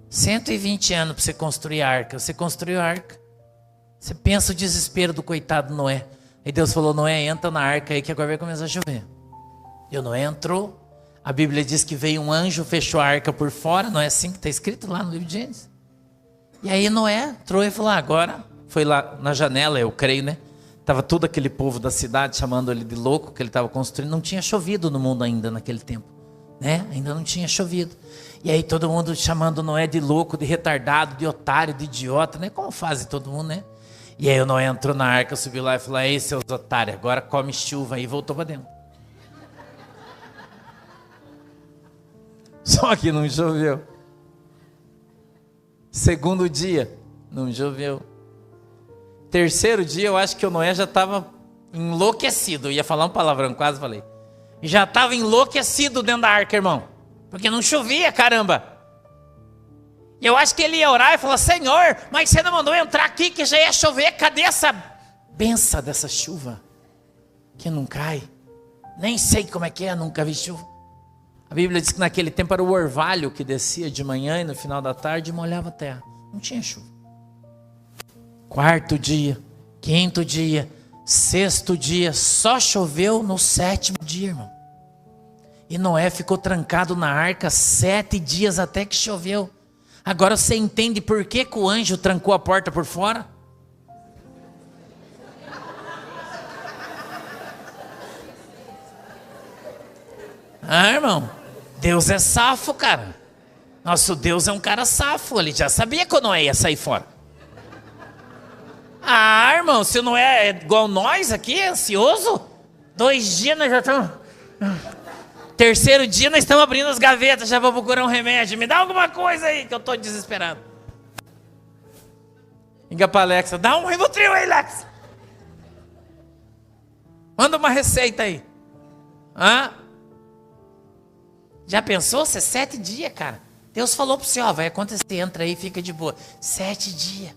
120 anos para você construir a arca. Você construiu a arca. Você pensa o desespero do coitado Noé. Aí Deus falou, Noé, entra na arca aí que agora vai começar a chover. E o Noé entrou. A Bíblia diz que veio um anjo, fechou a arca por fora. Não é assim que está escrito lá no livro de Gênesis? E aí Noé entrou e falou, agora... Foi lá na janela, eu creio, né? Tava todo aquele povo da cidade chamando ele de louco, que ele estava construindo. Não tinha chovido no mundo ainda naquele tempo, né? Ainda não tinha chovido. E aí todo mundo chamando Noé de louco, de retardado, de otário, de idiota, né? Como faz todo mundo, né? E aí o Noé entrou na arca, subiu lá e falou, ei, seus otários, agora come chuva. E voltou para dentro. Só que não choveu. Segundo dia, não choveu. Terceiro dia, eu acho que o Noé já estava enlouquecido. Eu ia falar um palavrão, quase falei. Já estava enlouquecido dentro da arca, irmão. Porque não chovia, caramba. E eu acho que ele ia orar e falar, Senhor, mas você não mandou entrar aqui que já ia chover. Cadê essa benção dessa chuva? Que não cai. Nem sei como é que é, nunca vi chuva. A Bíblia diz que naquele tempo era o orvalho que descia de manhã e no final da tarde molhava a terra. Não tinha chuva. Quarto dia, quinto dia, sexto dia, só choveu no 7º dia, irmão. E Noé ficou trancado na arca 7 dias até que choveu. Agora você entende por que o anjo trancou a porta por fora? Irmão, Deus é safo, cara. Nosso Deus é um cara safo, ele já sabia que o Noé ia sair fora. Irmão, se não é igual nós aqui, ansioso, 2 dias nós já estamos... Terceiro dia nós estamos abrindo as gavetas já para procurar um remédio. Me dá alguma coisa aí que eu estou desesperado. Liga para Alexa, dá um Rivotril aí, Alexa. Manda uma receita aí. Hã? Já pensou? Você 7 dias, cara. Deus falou para você, ó, vai acontecer, entra aí, fica de boa. 7 dias.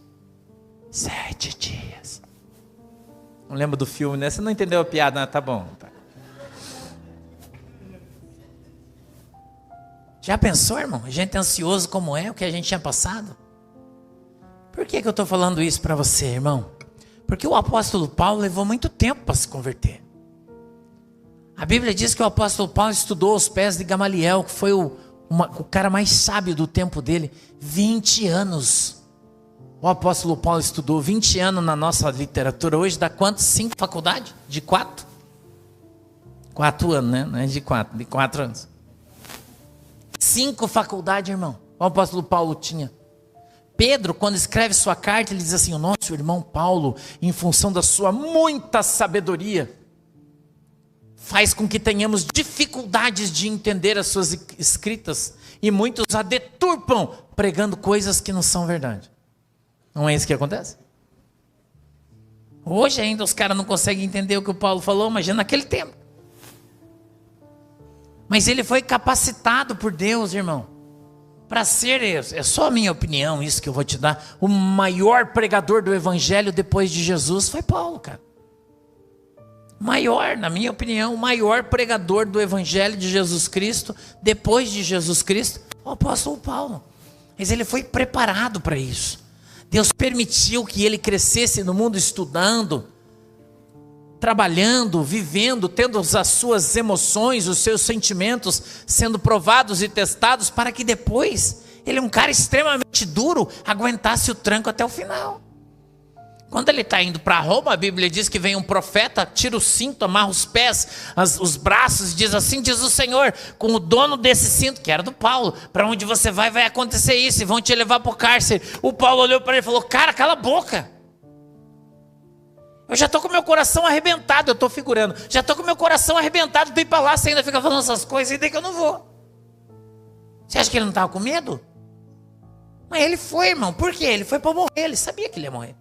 7 dias. Não lembro do filme, né? Você não entendeu a piada, né? Tá bom. Tá. Já pensou, irmão? A gente é ansioso como é, o que a gente tinha passado? Por que eu estou falando isso para você, irmão? Porque o apóstolo Paulo levou muito tempo para se converter. A Bíblia diz que o apóstolo Paulo estudou aos pés de Gamaliel, que foi o cara mais sábio do tempo dele. 20 anos. O apóstolo Paulo estudou 20 anos na nossa literatura. Hoje dá quantos? 5 faculdades? De 4? 4 anos, né? Não é de 4, de 4 anos. 5 faculdades, irmão. O apóstolo Paulo tinha. Pedro, quando escreve sua carta, ele diz assim: o nosso irmão Paulo, em função da sua muita sabedoria, faz com que tenhamos dificuldades de entender as suas escritas, e muitos a deturpam, pregando coisas que não são verdade. Não é isso que acontece? Hoje ainda os caras não conseguem entender o que o Paulo falou, imagina naquele tempo. Mas ele foi capacitado por Deus, irmão, para ser, é só a minha opinião isso que eu vou te dar, o maior pregador do evangelho depois de Jesus foi Paulo, cara. Maior, na minha opinião, o maior pregador do evangelho de Jesus Cristo, depois de Jesus Cristo, o apóstolo Paulo. Mas ele foi preparado para isso. Deus permitiu que ele crescesse no mundo estudando, trabalhando, vivendo, tendo as suas emoções, os seus sentimentos sendo provados e testados, para que depois, ele é um cara extremamente duro, aguentasse o tranco até o final. Quando ele está indo para Roma, a Bíblia diz que vem um profeta, tira o cinto, amarra os pés, os braços, e diz assim, diz o Senhor, com o dono desse cinto, que era do Paulo: para onde você vai acontecer isso, e vão te levar para o cárcere. O Paulo olhou para ele e falou: cara, cala a boca. Eu já estou com meu coração arrebentado, eu estou figurando, já estou com meu coração arrebentado para ir para lá, você ainda fica falando essas coisas, e daí que eu não vou. Você acha que ele não estava com medo? Mas ele foi, irmão. Por quê? Ele foi para morrer, ele sabia que ele ia morrer.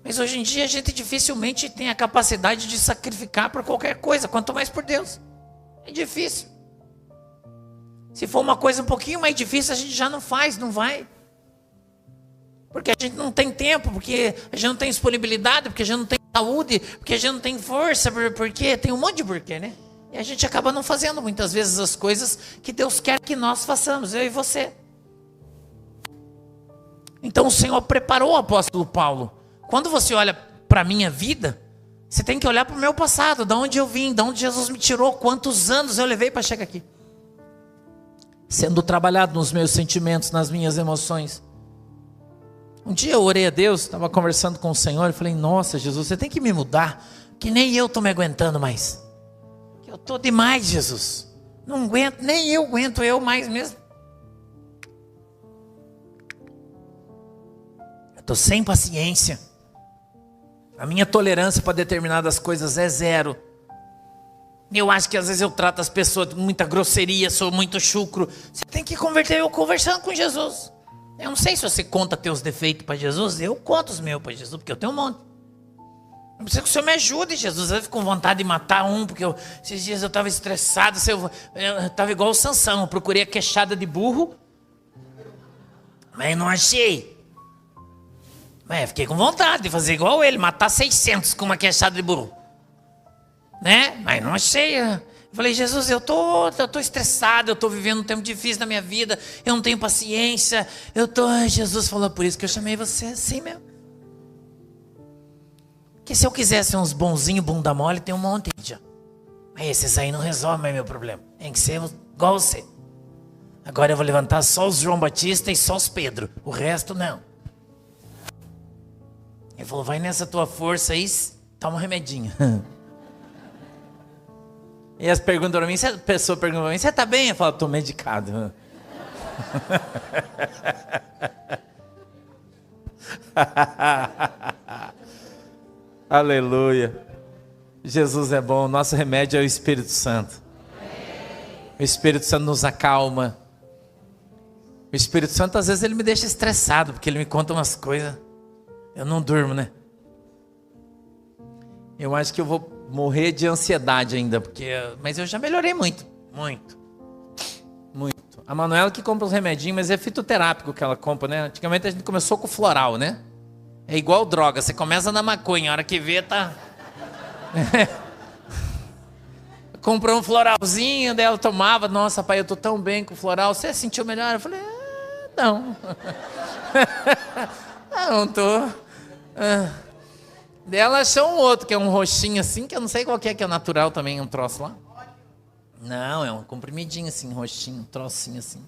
Mas hoje em dia a gente dificilmente tem a capacidade de sacrificar por qualquer coisa, quanto mais por Deus. É difícil. Se for uma coisa um pouquinho mais difícil, a gente já não faz, não vai. Porque a gente não tem tempo, porque a gente não tem disponibilidade, porque a gente não tem saúde, porque a gente não tem força, porque tem um monte de porquê, né? E a gente acaba não fazendo muitas vezes as coisas que Deus quer que nós façamos, eu e você. Então o Senhor preparou o apóstolo Paulo. Quando você olha para a minha vida, você tem que olhar para o meu passado, de onde eu vim, de onde Jesus me tirou, quantos anos eu levei para chegar aqui. Sendo trabalhado nos meus sentimentos, nas minhas emoções. Um dia eu orei a Deus, estava conversando com o Senhor e falei: nossa, Jesus, você tem que me mudar, que nem eu estou me aguentando mais. Que eu estou demais, Jesus. Não aguento, nem eu aguento eu mais mesmo. Eu estou sem paciência. A minha tolerância para determinadas coisas é 0. Eu acho que às vezes eu trato as pessoas com muita grosseria, sou muito chucro. Você tem que converter eu conversando com Jesus. Eu não sei se você conta teus defeitos para Jesus. Eu conto os meus para Jesus, porque eu tenho um monte. Eu preciso que o Senhor me ajude, Jesus. Eu fico com vontade de matar um, porque esses dias eu estava estressado. Eu estava igual o Sansão. Eu procurei a queixada de burro, mas não achei. Mas fiquei com vontade de fazer igual ele, matar 600 com uma queixada de burro. Né? Mas não achei. Eu falei: Jesus, eu tô estressado, eu estou vivendo um tempo difícil na minha vida, eu não tenho paciência, Jesus falou: por isso que eu chamei você assim mesmo. Que se eu quisesse uns bonzinhos, bunda mole, tem um monte já. Mas esses aí não resolvem meu problema. Tem que ser igual você. Agora eu vou levantar só os João Batista e só os Pedro. O resto não. Ele falou: vai nessa tua força aí, toma um remedinho. E as perguntas para mim, a pessoa pergunta para mim: você está bem? Eu falo: estou medicado. Aleluia. Jesus é bom, nosso remédio é o Espírito Santo. O Espírito Santo nos acalma. O Espírito Santo às vezes ele me deixa estressado, porque ele me conta umas coisas. Eu não durmo, né? Eu acho que eu vou morrer de ansiedade ainda, mas eu já melhorei muito. A Manuela que compra os remedinhos, mas é fitoterápico que ela compra, né? Antigamente a gente começou com floral, né? É igual droga, você começa na maconha, a hora que vê tá... Comprou um floralzinho, daí ela tomava. Nossa, pai, eu tô tão bem com o floral. Você sentiu melhor? Eu falei, não. Não tô. Daí ela achou um outro, que é um roxinho assim, que eu não sei qual que é natural também, um troço lá. Não, é um comprimidinho assim, roxinho, um trocinho assim.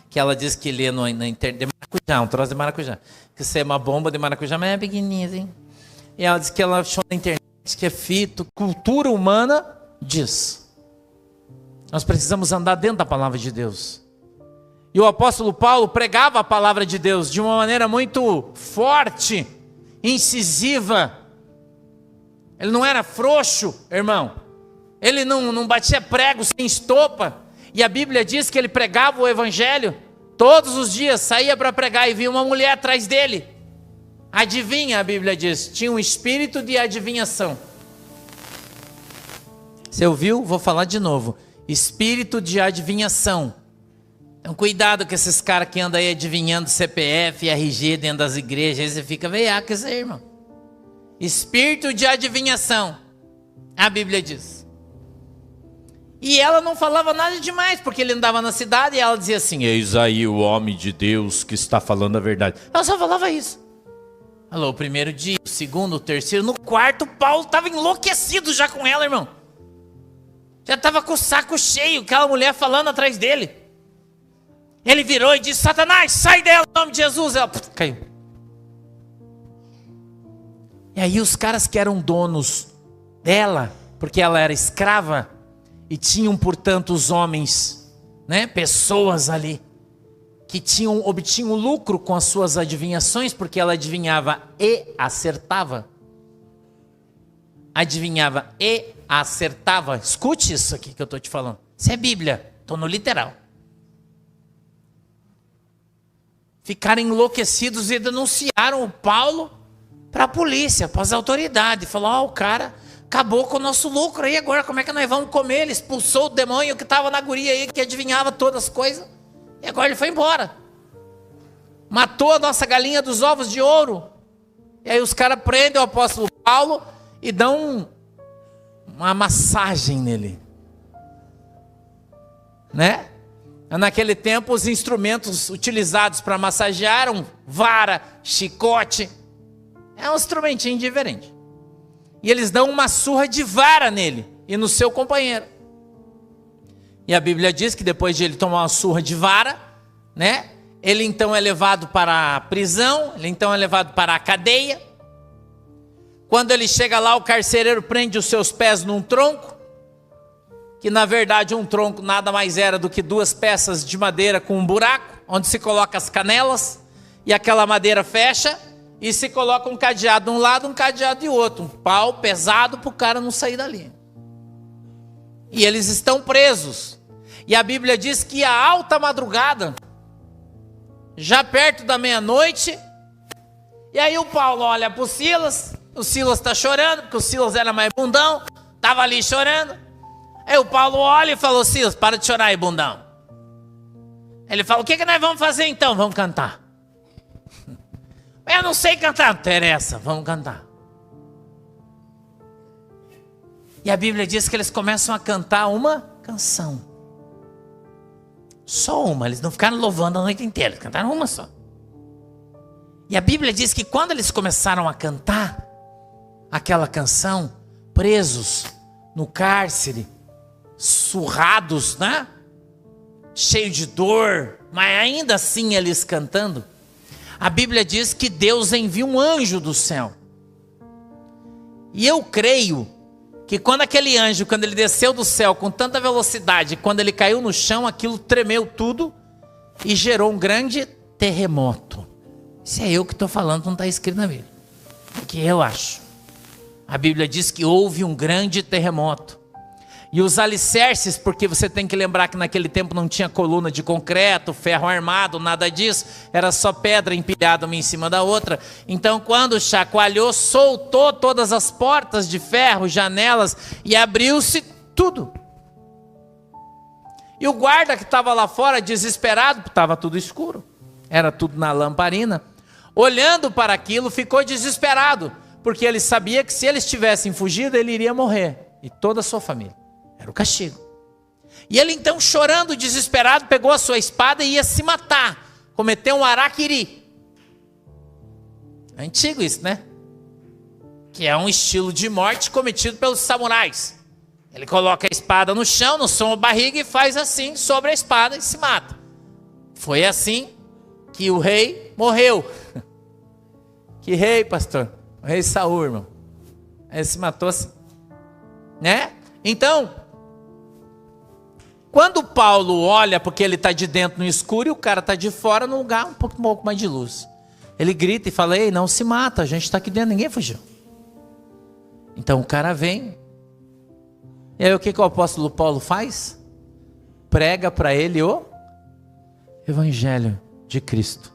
Que ela diz que lê na internet, de maracujá, um troço de maracujá. Que isso é uma bomba de maracujá, mas é pequenininha assim. E ela diz que ela achou na internet que é fito, cultura humana diz. Nós precisamos andar dentro da palavra de Deus. E o apóstolo Paulo pregava a palavra de Deus de uma maneira muito forte, incisiva. Ele não era frouxo, irmão. Ele não batia prego sem estopa. E a Bíblia diz que ele pregava o evangelho todos os dias, saía para pregar e via uma mulher atrás dele. Adivinha, a Bíblia diz, tinha um espírito de adivinhação. Você ouviu? Vou falar de novo. Espírito de adivinhação. Então cuidado com esses caras que andam aí adivinhando CPF e RG dentro das igrejas. Aí você fica veiaco isso aí, irmão. Espírito de adivinhação. A Bíblia diz. E ela não falava nada demais, porque ele andava na cidade e ela dizia assim, eis aí o homem de Deus que está falando a verdade. Ela só falava isso. Falou o primeiro dia, o segundo, o terceiro, no quarto, Paulo estava enlouquecido já com ela, irmão. Já estava com o saco cheio, aquela mulher falando atrás dele. Ele virou e disse, Satanás, sai dela em nome de Jesus. Ela caiu. E aí os caras que eram donos dela, porque ela era escrava, e tinham, portanto, os homens, né, pessoas ali, que obtinham lucro com as suas adivinhações, porque ela adivinhava e acertava. Adivinhava e acertava. Escute isso aqui que eu estou te falando. Isso é Bíblia, estou no literal. Ficaram enlouquecidos e denunciaram o Paulo para a polícia, para as autoridades. Falaram, o cara acabou com o nosso lucro aí, agora como é que nós vamos comer? Ele expulsou o demônio que estava na guria aí, que adivinhava todas as coisas. E agora ele foi embora. Matou a nossa galinha dos ovos de ouro. E aí os caras prendem o apóstolo Paulo e dão uma massagem nele. Né? Naquele tempo os instrumentos utilizados para massagear eram vara, chicote. É um instrumentinho diferente. E eles dão uma surra de vara nele e no seu companheiro. E a Bíblia diz que depois de ele tomar uma surra de vara, né? Ele então é levado para a prisão, ele então é levado para a cadeia. Quando ele chega lá, o carcereiro prende os seus pés num tronco, que na verdade um tronco nada mais era do que duas peças de madeira com um buraco, onde se coloca as canelas, e aquela madeira fecha, e se coloca um cadeado de um lado, um cadeado de outro, um pau pesado para o cara não sair dali. E eles estão presos. E a Bíblia diz que à alta madrugada, já perto da meia-noite, e aí o Paulo olha para o Silas está chorando, porque o Silas era mais bundão, estava ali chorando. Aí o Paulo olha e falou, Silas, para de chorar aí, bundão. Ele fala, o que nós vamos fazer então? Vamos cantar. Eu não sei cantar, não interessa, vamos cantar. E a Bíblia diz que eles começam a cantar uma canção. Só uma, eles não ficaram louvando a noite inteira, eles cantaram uma só. E a Bíblia diz que quando eles começaram a cantar aquela canção, presos no cárcere, surrados, né? Cheio de dor, mas ainda assim eles cantando, a Bíblia diz que Deus envia um anjo do céu. E eu creio que quando aquele anjo, quando ele desceu do céu com tanta velocidade, quando ele caiu no chão, aquilo tremeu tudo e gerou um grande terremoto. Isso é eu que estou falando, não está escrito na Bíblia. O que eu acho. A Bíblia diz que houve um grande terremoto. E os alicerces, porque você tem que lembrar que naquele tempo não tinha coluna de concreto, ferro armado, nada disso. Era só pedra empilhada uma em cima da outra. Então quando chacoalhou, soltou todas as portas de ferro, janelas, e abriu-se tudo. E o guarda que estava lá fora, desesperado, estava tudo escuro. Era tudo na lamparina. Olhando para aquilo, ficou desesperado. Porque ele sabia que se eles tivessem fugido, ele iria morrer. E toda a sua família. Era o castigo. E ele então, chorando, desesperado, pegou a sua espada e ia se matar. Cometeu um araquiri. É antigo isso, né? Que é um estilo de morte cometido pelos samurais. Ele coloca a espada no chão, no som da barriga e faz assim sobre a espada e se mata. Foi assim que o rei morreu. Que rei, pastor? O rei Saul, irmão. Ele se matou assim. Né? Então, quando Paulo olha, porque ele está de dentro no escuro e o cara está de fora no lugar um pouco mais de luz. Ele grita e fala: ei, não se mata, a gente está aqui dentro, ninguém fugiu. Então o cara vem. E aí o que o apóstolo Paulo faz? Prega para ele o Evangelho de Cristo.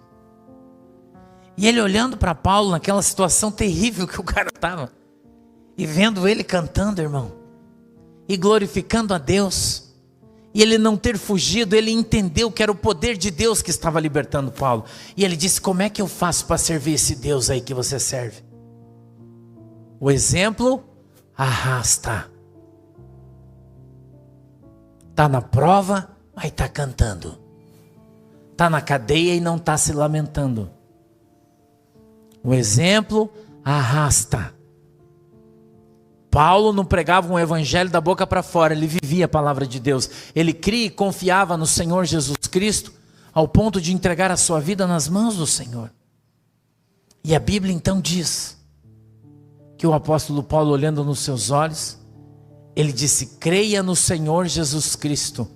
E ele olhando para Paulo naquela situação terrível que o cara estava. E vendo ele cantando, irmão. E glorificando a Deus. E ele não ter fugido, ele entendeu que era o poder de Deus que estava libertando Paulo. E ele disse: como é que eu faço para servir esse Deus aí que você serve? O exemplo arrasta. Está na prova, mas está cantando. Está na cadeia e não está se lamentando. O exemplo arrasta. Paulo não pregava um evangelho da boca para fora, ele vivia a palavra de Deus. Ele cria e confiava no Senhor Jesus Cristo, ao ponto de entregar a sua vida nas mãos do Senhor. E a Bíblia então diz, que o apóstolo Paulo, olhando nos seus olhos, ele disse: creia no Senhor Jesus Cristo,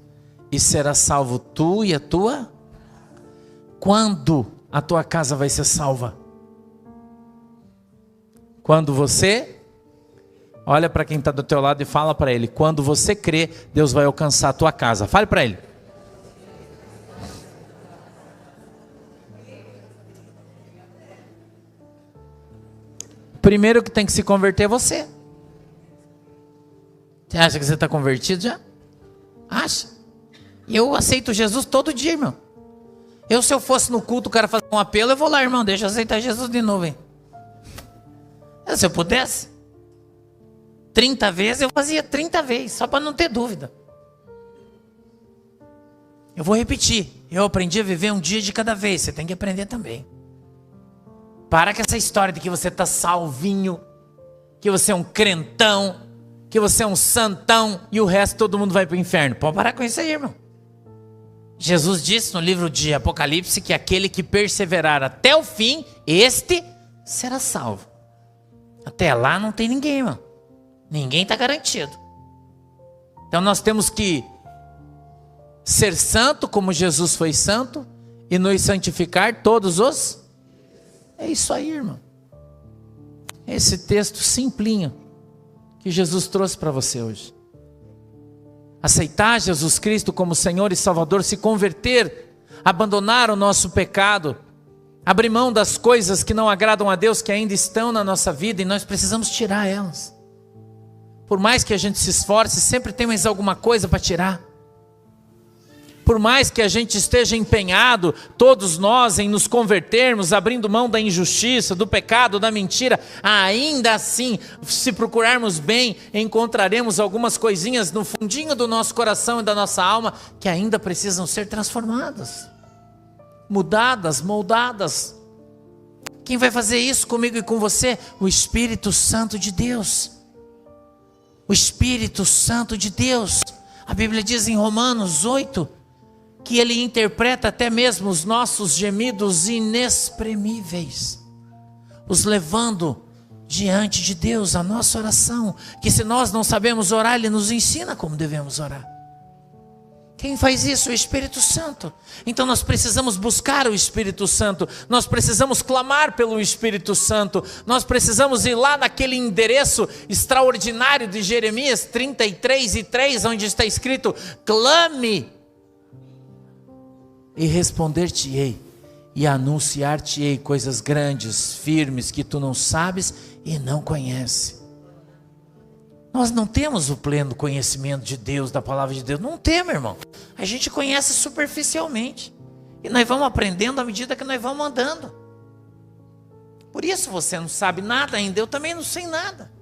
e será salvo tu e a tua. Quando a tua casa vai ser salva? Quando você... Olha para quem está do teu lado e fala para ele: quando você crê, Deus vai alcançar a tua casa. Fale para ele. Primeiro que tem que se converter é você. Você acha que você está convertido já? Acha? Eu aceito Jesus todo dia, irmão. Se eu fosse no culto, o cara fazer um apelo, eu vou lá, irmão, deixa eu aceitar Jesus de novo, hein? Se eu pudesse 30 vezes, eu fazia 30 vezes, só para não ter dúvida. Eu vou repetir. Eu aprendi a viver um dia de cada vez. Você tem que aprender também. Para com essa história de que você está salvinho, que você é um crentão, que você é um santão e o resto todo mundo vai para o inferno. Pode parar com isso aí, irmão. Jesus disse no livro de Apocalipse que aquele que perseverar até o fim, este será salvo. Até lá não tem ninguém, irmão. Ninguém está garantido. Então nós temos que ser santo como Jesus foi santo e nos santificar todos os... É isso aí, irmão. Esse texto simplinho que Jesus trouxe para você hoje. Aceitar Jesus Cristo como Senhor e Salvador, se converter, abandonar o nosso pecado, abrir mão das coisas que não agradam a Deus, que ainda estão na nossa vida e nós precisamos tirar elas. Por mais que a gente se esforce, sempre tem mais alguma coisa para tirar. Por mais que a gente esteja empenhado, todos nós, em nos convertermos, abrindo mão da injustiça, do pecado, da mentira, ainda assim, se procurarmos bem, encontraremos algumas coisinhas no fundinho do nosso coração e da nossa alma que ainda precisam ser transformadas, mudadas, moldadas. Quem vai fazer isso comigo e com você? O Espírito Santo de Deus. O Espírito Santo de Deus. A Bíblia diz em Romanos 8 que Ele interpreta até mesmo os nossos gemidos inexprimíveis, os levando diante de Deus, a nossa oração, que se nós não sabemos orar, Ele nos ensina como devemos orar. Quem faz isso? O Espírito Santo. Então nós precisamos buscar o Espírito Santo, nós precisamos clamar pelo Espírito Santo, nós precisamos ir lá naquele endereço extraordinário de Jeremias 33:3, onde está escrito: clame e responder-te-ei, e anunciar-te-ei coisas grandes, firmes, que tu não sabes e não conheces. Nós não temos o pleno conhecimento de Deus, da palavra de Deus. Não temos, irmão. A gente conhece superficialmente. E nós vamos aprendendo à medida que nós vamos andando. Por isso você não sabe nada ainda, eu também não sei nada.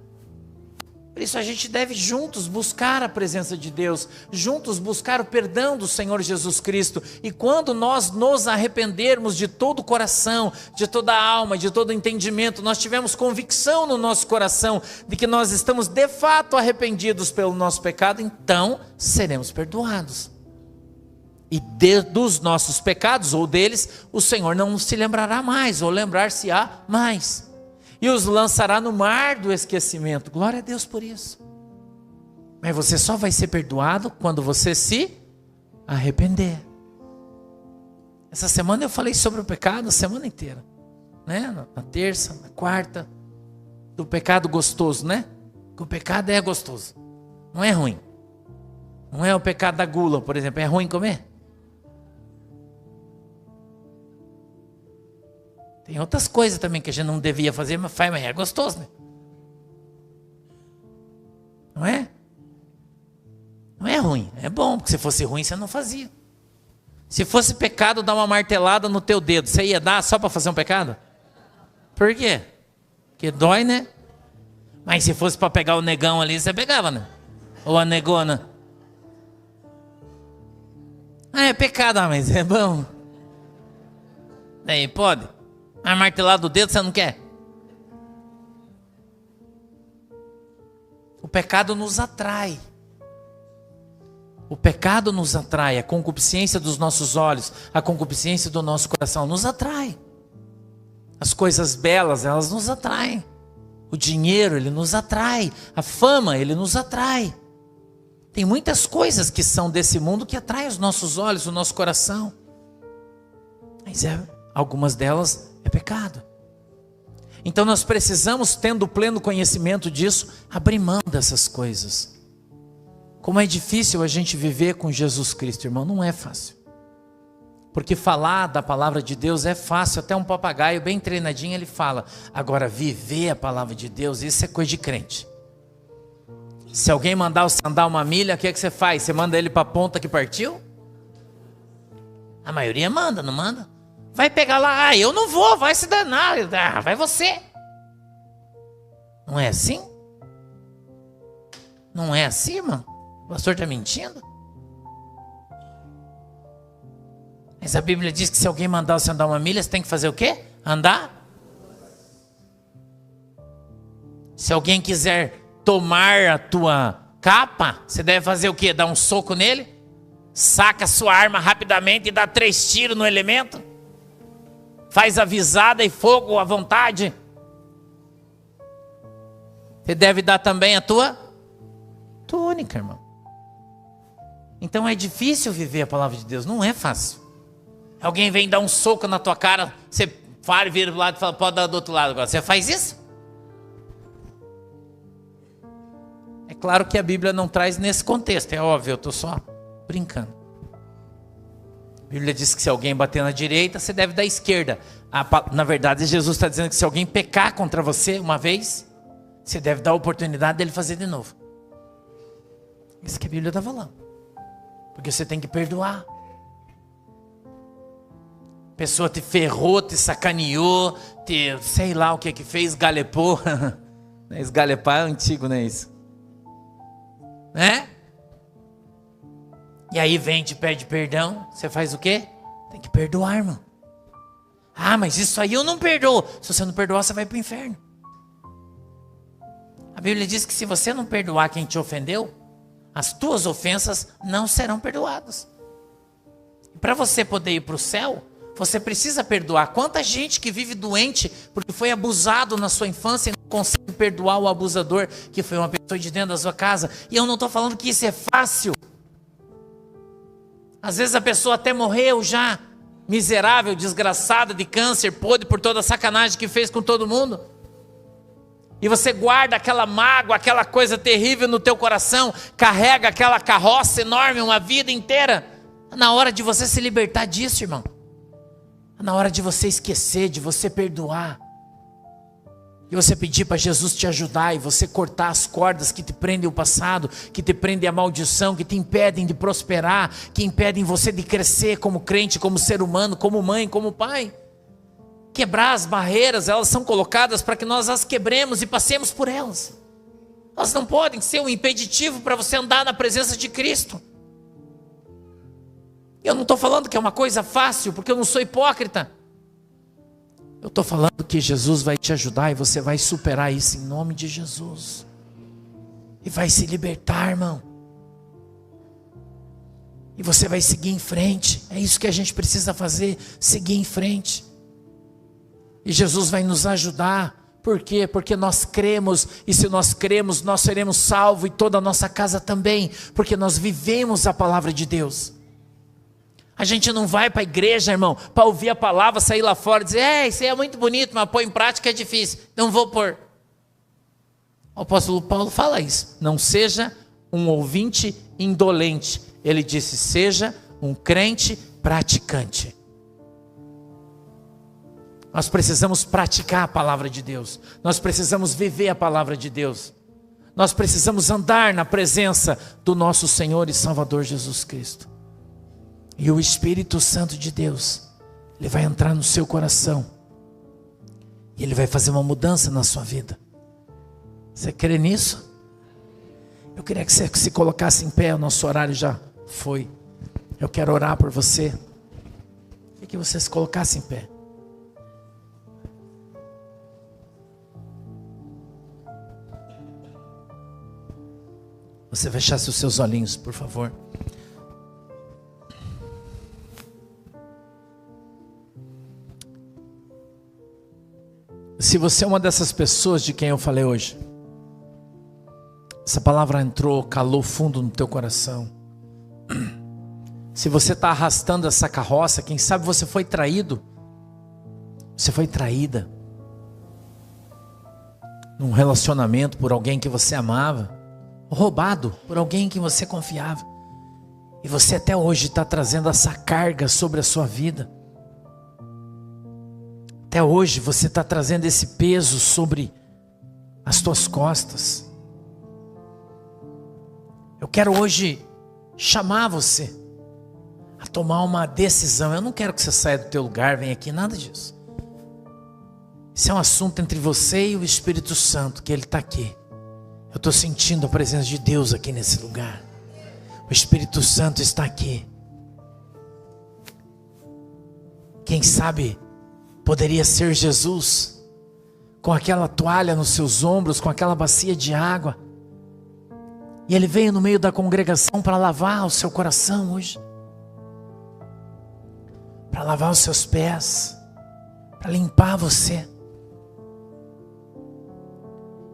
Por isso a gente deve juntos buscar a presença de Deus, juntos buscar o perdão do Senhor Jesus Cristo. E quando nós nos arrependermos de todo o coração, de toda a alma, de todo o entendimento, nós tivermos convicção no nosso coração de que nós estamos de fato arrependidos pelo nosso pecado, então seremos perdoados. E dos nossos pecados, ou deles, o Senhor não se lembrará mais, ou lembrar-se-á mais. E os lançará no mar do esquecimento. Glória a Deus por isso. Mas você só vai ser perdoado quando você se arrepender. Essa semana eu falei sobre o pecado a semana inteira, né? Na terça, na quarta, do pecado gostoso, né? Que o pecado é gostoso, não é ruim. Não é o pecado da gula, por exemplo. É ruim comer? Tem outras coisas também que a gente não devia fazer, mas faz, mas é gostoso, né? Não é? Não é ruim, é bom, porque se fosse ruim você não fazia. Se fosse pecado dar uma martelada no teu dedo, você ia dar só para fazer um pecado? Por quê? Porque dói, né? Mas se fosse para pegar o negão ali, você pegava, né? Ou a negona. Ah, é pecado, mas é bom. Daí pode? Mas martelar do dedo você não quer? O pecado nos atrai. O pecado nos atrai. A concupiscência dos nossos olhos, a concupiscência do nosso coração nos atrai. As coisas belas, elas nos atraem. O dinheiro, ele nos atrai. A fama, ele nos atrai. Tem muitas coisas que são desse mundo que atraem os nossos olhos, o nosso coração. Mas algumas delas é pecado. Então nós precisamos, tendo pleno conhecimento disso, abrir mão dessas coisas. Como é difícil a gente viver com Jesus Cristo, irmão, não é fácil. Porque falar da palavra de Deus é fácil, até um papagaio bem treinadinho ele fala. Agora viver a palavra de Deus, isso é coisa de crente. Se alguém mandar você andar uma milha, o que é que você faz? Você manda ele para a ponta que partiu? A maioria manda, não manda? Vai pegar lá, eu não vou, vai se danar, vai você. Não é assim? Não é assim, irmão? O pastor está mentindo? Mas a Bíblia diz que se alguém mandar você andar uma milha, você tem que fazer o quê? Andar? Se alguém quiser tomar a tua capa, você deve fazer o quê? Dar um soco nele? Saca a sua arma rapidamente e dá 3 tiros no elemento? Faz avisada e fogo à vontade. Você deve dar também a tua túnica, irmão. Então é difícil viver a palavra de Deus, não é fácil. Alguém vem dar um soco na tua cara, você para e vira do lado e fala, pode dar do outro lado agora. Você faz isso? É claro que a Bíblia não traz nesse contexto, é óbvio, eu estou só brincando. A Bíblia diz que se alguém bater na direita, você deve dar à esquerda. Na verdade, Jesus está dizendo que se alguém pecar contra você uma vez, você deve dar a oportunidade dele fazer de novo. Isso que a Bíblia está falando. Porque você tem que perdoar. A pessoa te ferrou, te sacaneou, sei lá o que fez, galepou. Esgalepar é antigo, não é isso? Né? E aí vem, te pede perdão, você faz o quê? Tem que perdoar, irmão. Ah, mas isso aí eu não perdoo. Se você não perdoar, você vai para o inferno. A Bíblia diz que se você não perdoar quem te ofendeu, as tuas ofensas não serão perdoadas. E para você poder ir para o céu, você precisa perdoar. Quanta gente que vive doente porque foi abusado na sua infância e não consegue perdoar o abusador que foi uma pessoa de dentro da sua casa. E eu não estou falando que isso é fácil. Às vezes a pessoa até morreu já, miserável, desgraçada, de câncer, podre por toda a sacanagem que fez com todo mundo. E você guarda aquela mágoa, aquela coisa terrível no teu coração, carrega aquela carroça enorme uma vida inteira. Na hora de você se libertar disso, irmão. Na hora de você esquecer, de você perdoar. E você pedir para Jesus te ajudar e você cortar as cordas que te prendem o passado, que te prendem a maldição, que te impedem de prosperar, que impedem você de crescer como crente, como ser humano, como mãe, como pai. Quebrar as barreiras, elas são colocadas para que nós as quebremos e passemos por elas. Elas não podem ser um impeditivo para você andar na presença de Cristo. Eu não estou falando que é uma coisa fácil, porque eu não sou hipócrita. Eu estou falando que Jesus vai te ajudar e você vai superar isso em nome de Jesus. E vai se libertar, irmão. E você vai seguir em frente. É isso que a gente precisa fazer, seguir em frente. E Jesus vai nos ajudar. Por quê? Porque nós cremos. E se nós cremos, nós seremos salvos e toda a nossa casa também. Porque nós vivemos a palavra de Deus. A gente não vai para a igreja, irmão, para ouvir a palavra, sair lá fora e dizer, isso aí é muito bonito, mas pôr em prática é difícil. Não vou pôr. O apóstolo Paulo fala isso. Não seja um ouvinte indolente. Ele disse, seja um crente praticante. Nós precisamos praticar a palavra de Deus. Nós precisamos viver a palavra de Deus. Nós precisamos andar na presença do nosso Senhor e Salvador Jesus Cristo. E o Espírito Santo de Deus, Ele vai entrar no seu coração. E Ele vai fazer uma mudança na sua vida. Você crê nisso? Eu queria que você se colocasse em pé, o nosso horário já foi. Eu quero orar por você. Queria que você se colocasse em pé. Você fechasse os seus olhinhos, por favor. Se você é uma dessas pessoas de quem eu falei hoje, essa palavra entrou, calou fundo no teu coração. Se você está arrastando essa carroça, quem sabe você foi traído, você foi traída num relacionamento por alguém que você amava, roubado por alguém em que você confiava, e você até hoje está trazendo essa carga sobre a sua vida. Até hoje você está trazendo esse peso sobre as tuas costas. Eu quero hoje chamar você a tomar uma decisão. Eu não quero que você saia do teu lugar, venha aqui, nada disso. Isso é um assunto entre você e o Espírito Santo, que Ele está aqui. Eu estou sentindo a presença de Deus aqui nesse lugar. O Espírito Santo está aqui. Quem sabe poderia ser Jesus, com aquela toalha nos seus ombros, com aquela bacia de água. E Ele veio no meio da congregação para lavar o seu coração hoje. Para lavar os seus pés. Para limpar você.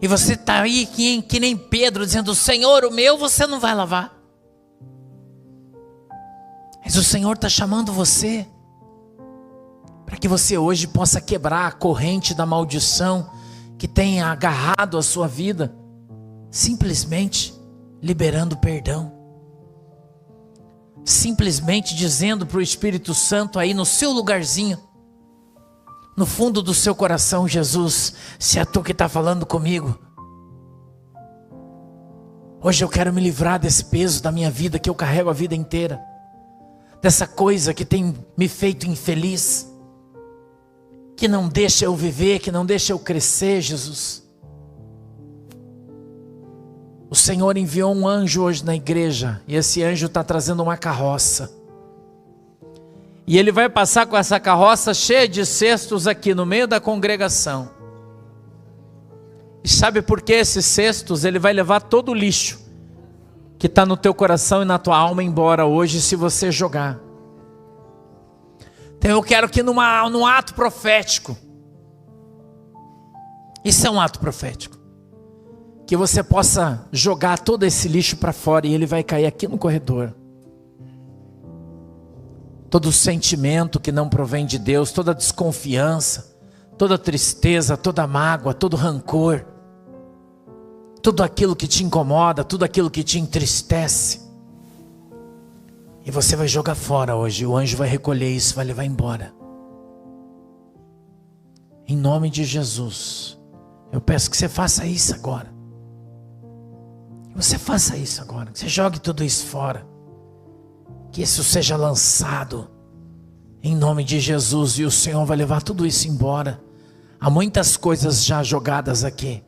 E você está aí que nem Pedro, dizendo, Senhor, o meu você não vai lavar. Mas o Senhor está chamando você. Para que você hoje possa quebrar a corrente da maldição que tem agarrado a sua vida, simplesmente liberando perdão. Simplesmente dizendo para o Espírito Santo aí no seu lugarzinho, no fundo do seu coração, Jesus, se é tu que está falando comigo, hoje eu quero me livrar desse peso da minha vida que eu carrego a vida inteira, dessa coisa que tem me feito infeliz, que não deixa eu viver, que não deixa eu crescer, Jesus. O Senhor enviou um anjo hoje na igreja, e esse anjo está trazendo uma carroça. E ele vai passar com essa carroça cheia de cestos aqui no meio da congregação. E sabe por que esses cestos? Ele vai levar todo o lixo que está no teu coração e na tua alma embora hoje, se você jogar. Então eu quero que num ato profético, isso é um ato profético, que você possa jogar todo esse lixo para fora e ele vai cair aqui no corredor. todo sentimento que não provém de Deus, toda desconfiança, toda tristeza, toda mágoa, todo rancor, tudo aquilo que te incomoda, tudo aquilo que te entristece. E você vai jogar fora hoje, o anjo vai recolher isso, vai levar embora. Em nome de Jesus, eu peço que você faça isso agora. Que você faça isso agora, que você jogue tudo isso fora. Que isso seja lançado em nome de Jesus, e o Senhor vai levar tudo isso embora. Há muitas coisas já jogadas aqui,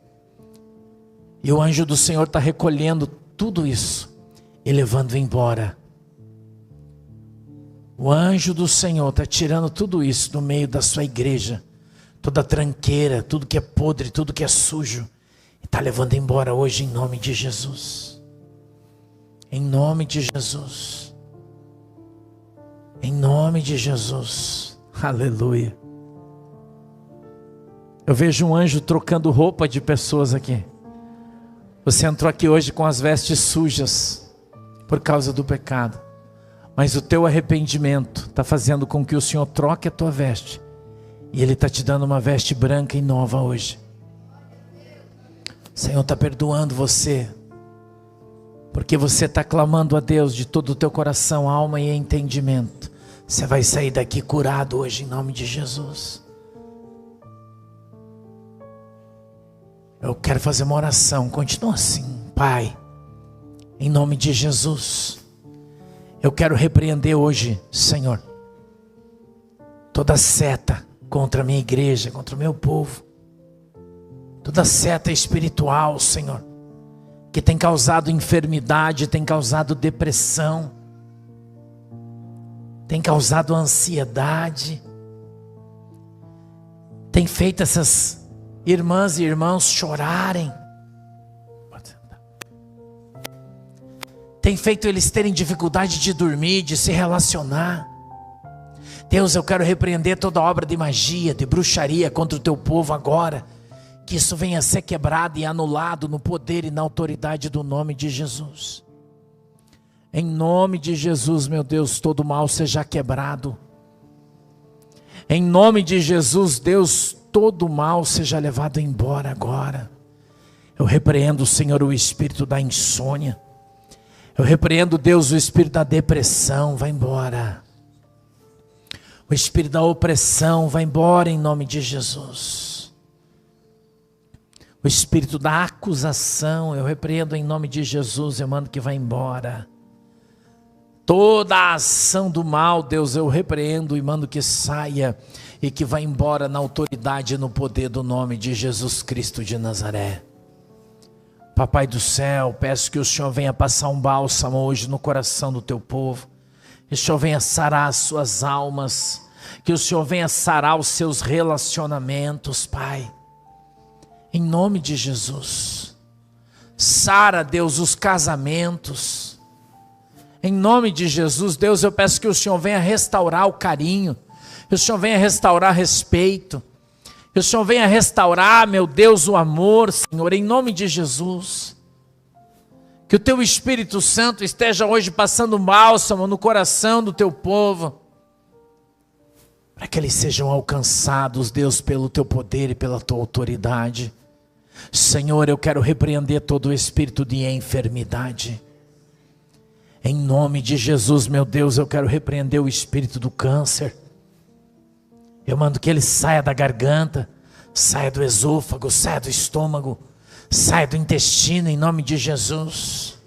e o anjo do Senhor está recolhendo tudo isso e levando embora. O anjo do Senhor está tirando tudo isso do meio da sua igreja, toda tranqueira, tudo que é podre, tudo que é sujo, e está levando embora hoje em nome de Jesus. Em nome de Jesus. Em nome de Jesus. Aleluia. Eu vejo um anjo trocando roupa de pessoas aqui. Você entrou aqui hoje com as vestes sujas por causa do pecado, mas o teu arrependimento está fazendo com que o Senhor troque a tua veste, e Ele está te dando uma veste branca e nova hoje. O Senhor está perdoando você, porque você está clamando a Deus de todo o teu coração, alma e entendimento. Você vai sair daqui curado hoje em nome de Jesus. Eu quero fazer uma oração, continua assim. Pai, em nome de Jesus, eu quero repreender hoje, Senhor, toda seta contra a minha igreja, contra o meu povo, toda seta espiritual, Senhor, que tem causado enfermidade, tem causado depressão, tem causado ansiedade, tem feito essas irmãs e irmãos chorarem, tem feito eles terem dificuldade de dormir, de se relacionar. Deus, eu quero repreender toda obra de magia, de bruxaria contra o teu povo agora, que isso venha a ser quebrado e anulado no poder e na autoridade do nome de Jesus. Em nome de Jesus, meu Deus, todo mal seja quebrado. Em nome de Jesus, Deus, todo mal seja levado embora agora. Eu repreendo, Senhor, o espírito da insônia. Eu repreendo, Deus, o espírito da depressão, vai embora. O espírito da opressão, vai embora em nome de Jesus. O espírito da acusação, eu repreendo em nome de Jesus, eu mando que vá embora. Toda a ação do mal, Deus, eu repreendo e mando que saia e que vá embora na autoridade e no poder do nome de Jesus Cristo de Nazaré. Papai do céu, peço que o Senhor venha passar um bálsamo hoje no coração do teu povo. Que o Senhor venha sarar as suas almas, que o Senhor venha sarar os seus relacionamentos, Pai. Em nome de Jesus. Sara, Deus, os casamentos. Em nome de Jesus, Deus, eu peço que o Senhor venha restaurar o carinho, que o Senhor venha restaurar respeito, que o Senhor venha restaurar, meu Deus, o amor, Senhor, em nome de Jesus. Que o teu Espírito Santo esteja hoje passando um bálsamo no coração do teu povo, para que eles sejam alcançados, Deus, pelo teu poder e pela tua autoridade. Senhor, eu quero repreender todo o espírito de enfermidade. Em nome de Jesus, meu Deus, eu quero repreender o espírito do câncer. Eu mando que ele saia da garganta, saia do esôfago, saia do estômago, saia do intestino, em nome de Jesus.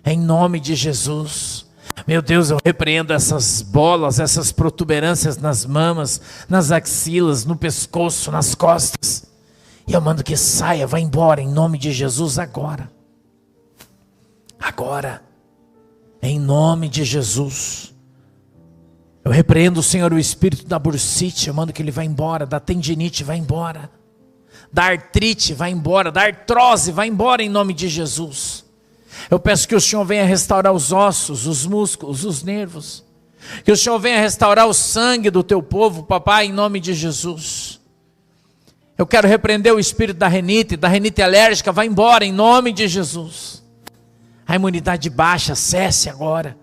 Em nome de Jesus. Meu Deus, eu repreendo essas bolas, essas protuberâncias nas mamas, nas axilas, no pescoço, nas costas. E eu mando que saia, vá embora, em nome de Jesus agora. Agora. Em nome de Jesus. Eu repreendo, Senhor, o espírito da bursite. Eu mando que ele vá embora. Da tendinite, vá embora. Da artrite, vá embora. Da artrose, vá embora em nome de Jesus. Eu peço que o Senhor venha restaurar os ossos, os músculos, os nervos. Que o Senhor venha restaurar o sangue do teu povo, papai, em nome de Jesus. Eu quero repreender o espírito da rinite alérgica, vá embora em nome de Jesus. A imunidade baixa, cesse agora.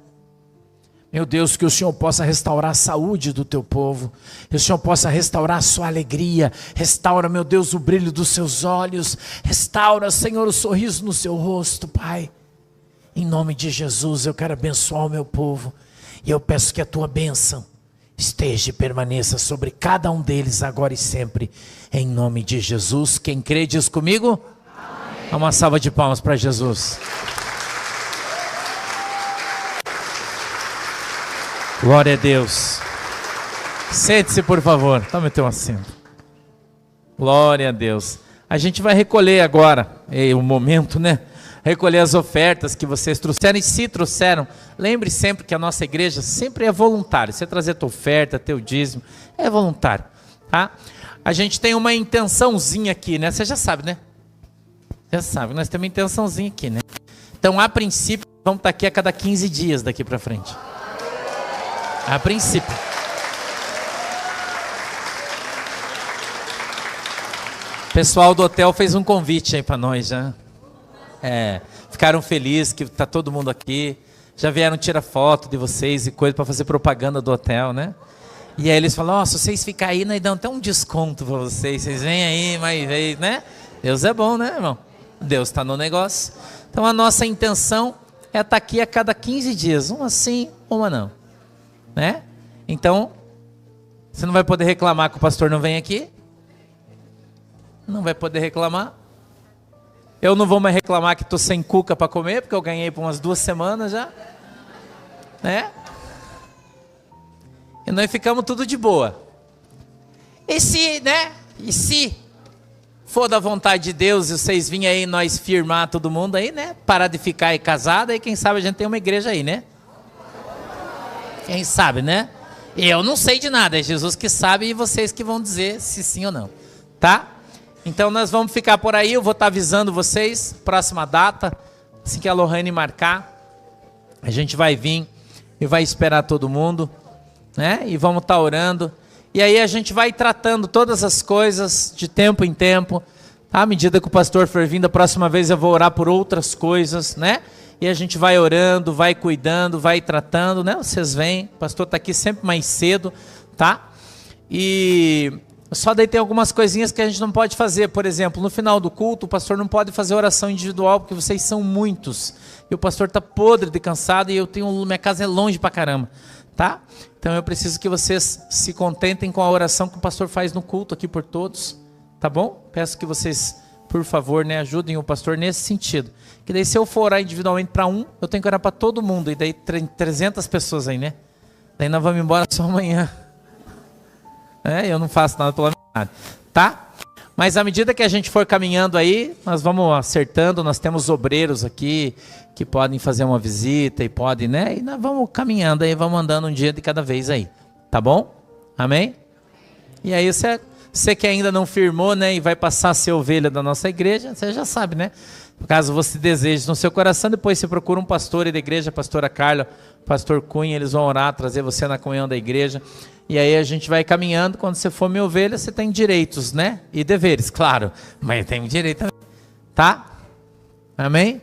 Meu Deus, que o Senhor possa restaurar a saúde do teu povo, que o Senhor possa restaurar a sua alegria, restaura, meu Deus, o brilho dos seus olhos, restaura, Senhor, o sorriso no seu rosto, Pai. Em nome de Jesus, eu quero abençoar o meu povo, e eu peço que a tua bênção esteja e permaneça sobre cada um deles, agora e sempre, em nome de Jesus. Quem crê, diz comigo. Amém. Uma salva de palmas para Jesus. Glória a Deus. Sente-se, por favor. Tome teu assento. Glória a Deus. A gente vai recolher agora, o momento, né? Recolher as ofertas que vocês trouxeram, e se trouxeram, lembre sempre que a nossa igreja sempre é voluntária. Você trazer tua oferta, teu dízimo, é voluntário, tá? A gente tem uma intençãozinha aqui, né? Você já sabe, né? Já sabe, nós temos uma intençãozinha aqui, né? Então, a princípio, vamos estar aqui a cada 15 dias daqui para frente. A princípio. O pessoal do hotel fez um convite aí para nós já. Ficaram felizes que tá todo mundo aqui. Já vieram tirar foto de vocês e coisa para fazer propaganda do hotel, né? E aí eles falam: se vocês ficarem aí, nós damos até um desconto para vocês. Vocês vêm aí, mas vem, né? Deus é bom, né, irmão? Deus está no negócio. Então a nossa intenção é estar aqui a cada 15 dias. Uma sim, uma não. Né? Então, você não vai poder reclamar que o pastor não vem aqui? Não vai poder reclamar? Eu não vou mais reclamar que estou sem cuca para comer, porque eu ganhei por umas 2 semanas já. Né? E nós ficamos tudo de boa. E se, né? E se for da vontade de Deus e vocês virem aí, nós firmar todo mundo aí, né? Parar de ficar aí casado, aí quem sabe a gente tem uma igreja aí, né? Quem sabe, né? Eu não sei de nada, é Jesus que sabe e vocês que vão dizer se sim ou não, tá? Então nós vamos ficar por aí, eu vou estar avisando vocês, próxima data, assim que a Lohane marcar, a gente vai vir e vai esperar todo mundo, né? E vamos estar orando, e aí a gente vai tratando todas as coisas de tempo em tempo, tá? À medida que o pastor for vindo, a próxima vez eu vou orar por outras coisas, né? E a gente vai orando, vai cuidando, vai tratando, né? Vocês vêm, o pastor está aqui sempre mais cedo, tá? E só daí tem algumas coisinhas que a gente não pode fazer. Por exemplo, no final do culto, o pastor não pode fazer oração individual, porque vocês são muitos. E o pastor está podre de cansado e minha casa é longe pra caramba, tá? Então eu preciso que vocês se contentem com a oração que o pastor faz no culto aqui por todos, tá bom? Peço que vocês, por favor, né, ajudem o pastor nesse sentido. Que daí se eu for orar individualmente para um, eu tenho que orar para todo mundo. E daí 300 pessoas aí, né? Daí nós vamos embora só amanhã. Eu não faço nada pela metade, tá? Mas à medida que a gente for caminhando aí, nós vamos acertando. Nós temos obreiros aqui que podem fazer uma visita e podem, né? E nós vamos caminhando aí, vamos andando um dia de cada vez aí. Tá bom? Amém? E aí você que ainda não firmou, né? E vai passar a ser ovelha da nossa igreja, você já sabe, né? Caso você deseje no seu coração, depois você procura um pastor da igreja, a pastora Carla, pastor Cunha, eles vão orar, trazer você na comunhão da igreja. E aí a gente vai caminhando. Quando você for minha ovelha, você tem direitos, né? E deveres, claro. Mas tem direito também. Tá? Amém?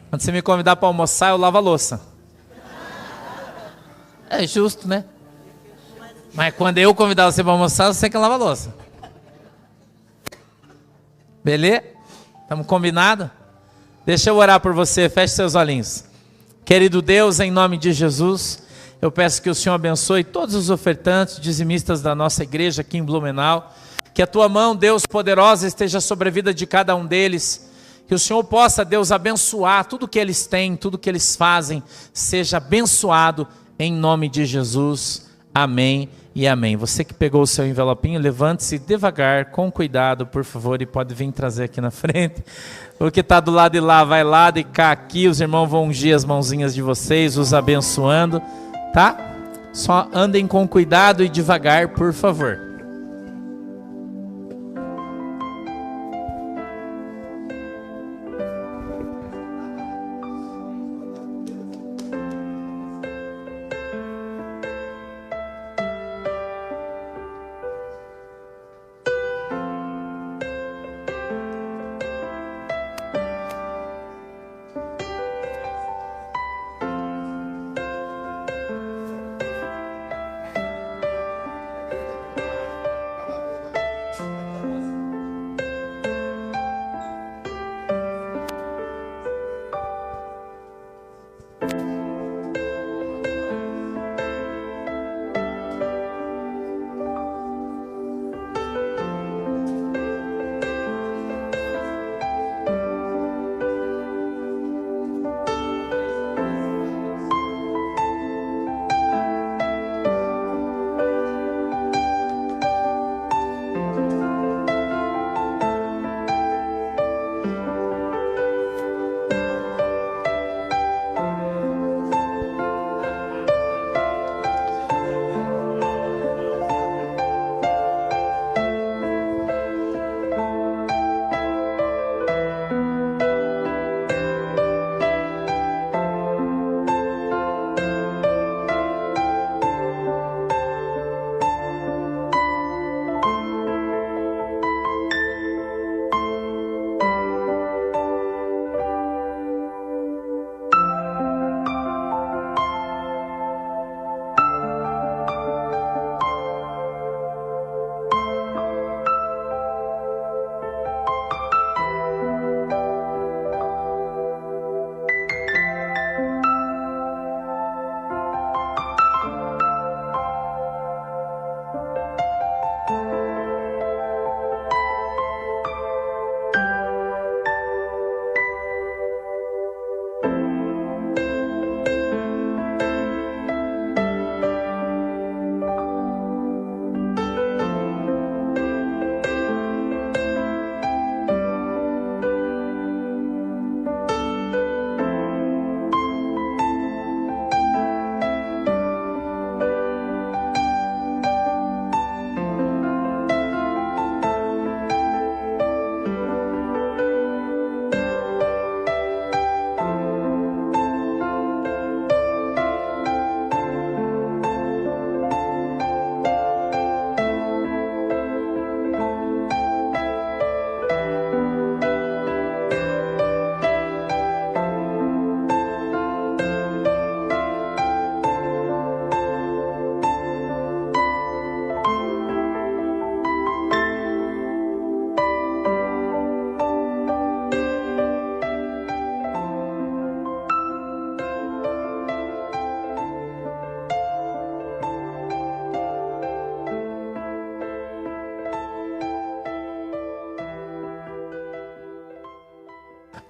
Quando você me convidar para almoçar, eu lavo a louça. É justo, né? Mas quando eu convidar você para almoçar, você que lava a louça. Beleza? Estamos combinados? Deixa eu orar por você, feche seus olhinhos. Querido Deus, em nome de Jesus, eu peço que o Senhor abençoe todos os ofertantes, dizimistas da nossa igreja aqui em Blumenau, que a tua mão, Deus poderosa, esteja sobre a vida de cada um deles, que o Senhor possa, Deus, abençoar tudo que eles têm, tudo que eles fazem, seja abençoado em nome de Jesus, amém e amém. Você que pegou o seu envelopinho, levante-se devagar, com cuidado, por favor, e pode vir trazer aqui na frente. O que está do lado de lá, vai lá, de cá aqui, os irmãos vão ungir as mãozinhas de vocês, os abençoando, tá? Só andem com cuidado e devagar, por favor.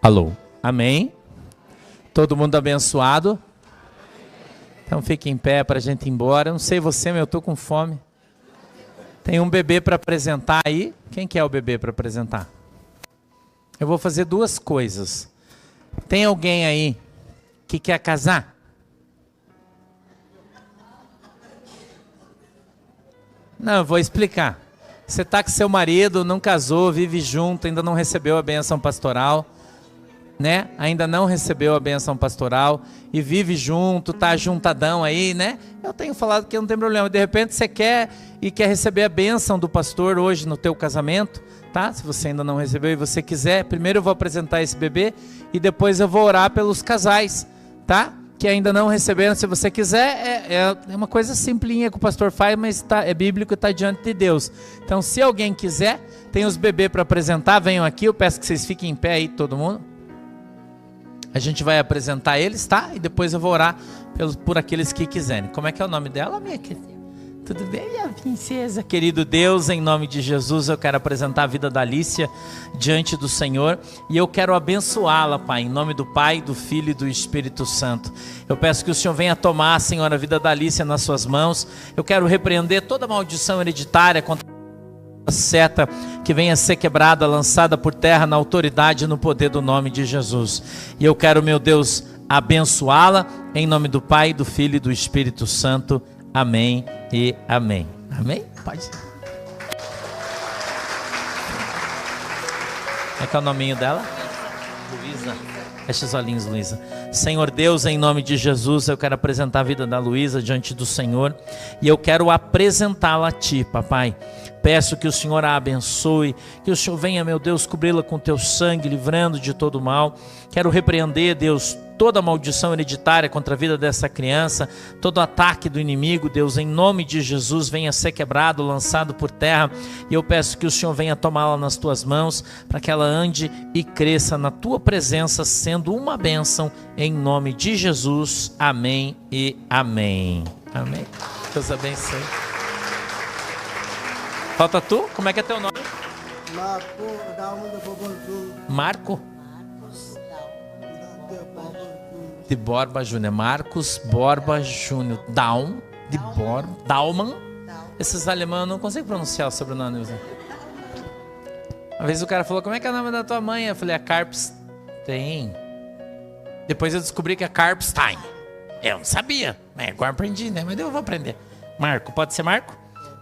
Alô? Amém? Todo mundo abençoado? Então fique em pé para a gente ir embora. Eu não sei você, mas eu estou com fome. Tem um bebê para apresentar aí. Quem que é o bebê para apresentar? Eu vou fazer duas coisas. Tem alguém aí que quer casar? Não, eu vou explicar. Você está com seu marido, não casou, vive junto, ainda não recebeu a bênção pastoral, né? Ainda não recebeu a bênção pastoral e vive junto, tá juntadão aí, né? Eu tenho falado que não tem problema. De repente você quer receber a bênção do pastor hoje no teu casamento, tá? Se você ainda não recebeu e você quiser, primeiro eu vou apresentar esse bebê e depois eu vou orar pelos casais, tá? Que ainda não receberam. Se você quiser, é uma coisa simplinha que o pastor faz, mas é bíblico e está diante de Deus. Então, se alguém quiser, tem os bebês para apresentar, venham aqui, eu peço que vocês fiquem em pé aí, todo mundo. A gente vai apresentar eles, tá? E depois eu vou orar por aqueles que quiserem. Como é que é o nome dela, minha querida? Tudo bem, minha princesa? Querido Deus, em nome de Jesus, eu quero apresentar a vida da Alicia diante do Senhor. E eu quero abençoá-la, Pai, em nome do Pai, do Filho e do Espírito Santo. Eu peço que o Senhor venha tomar, Senhor, a vida da Alicia nas suas mãos. Eu quero repreender toda maldição hereditária contra a seta que venha ser quebrada, lançada por terra na autoridade e no poder do nome de Jesus. E eu quero, meu Deus, abençoá-la em nome do Pai, do Filho e do Espírito Santo. Amém e amém. Amém? Pode. Como é que é o nominho dela? Luísa. Fecha os olhinhos, Luísa. Senhor Deus, em nome de Jesus, eu quero apresentar a vida da Luísa diante do Senhor. E eu quero apresentá-la a Ti, Papai. Peço que o Senhor a abençoe, que o Senhor venha, meu Deus, cobri-la com Teu sangue, livrando de todo mal. Quero repreender, Deus, toda maldição hereditária contra a vida dessa criança, todo ataque do inimigo, Deus, em nome de Jesus, venha ser quebrado, lançado por terra. E eu peço que o Senhor venha tomá-la nas Tuas mãos, para que ela ande e cresça na Tua presença, sendo uma bênção, em nome de Jesus. Amém e amém. Amém. Deus abençoe. Falta tu? Como é que é teu nome? Marco? De Borba Júnior. Marcos Borba Júnior. Dauman. Esses alemães eu não consigo pronunciar o sobrenome. Uma vez o cara falou, como é que é o nome da tua mãe? Eu falei, é Karpstein. Depois eu descobri que é Karpstein. Eu não sabia. Agora aprendi, né? Mas eu vou aprender. Marco, pode ser Marco?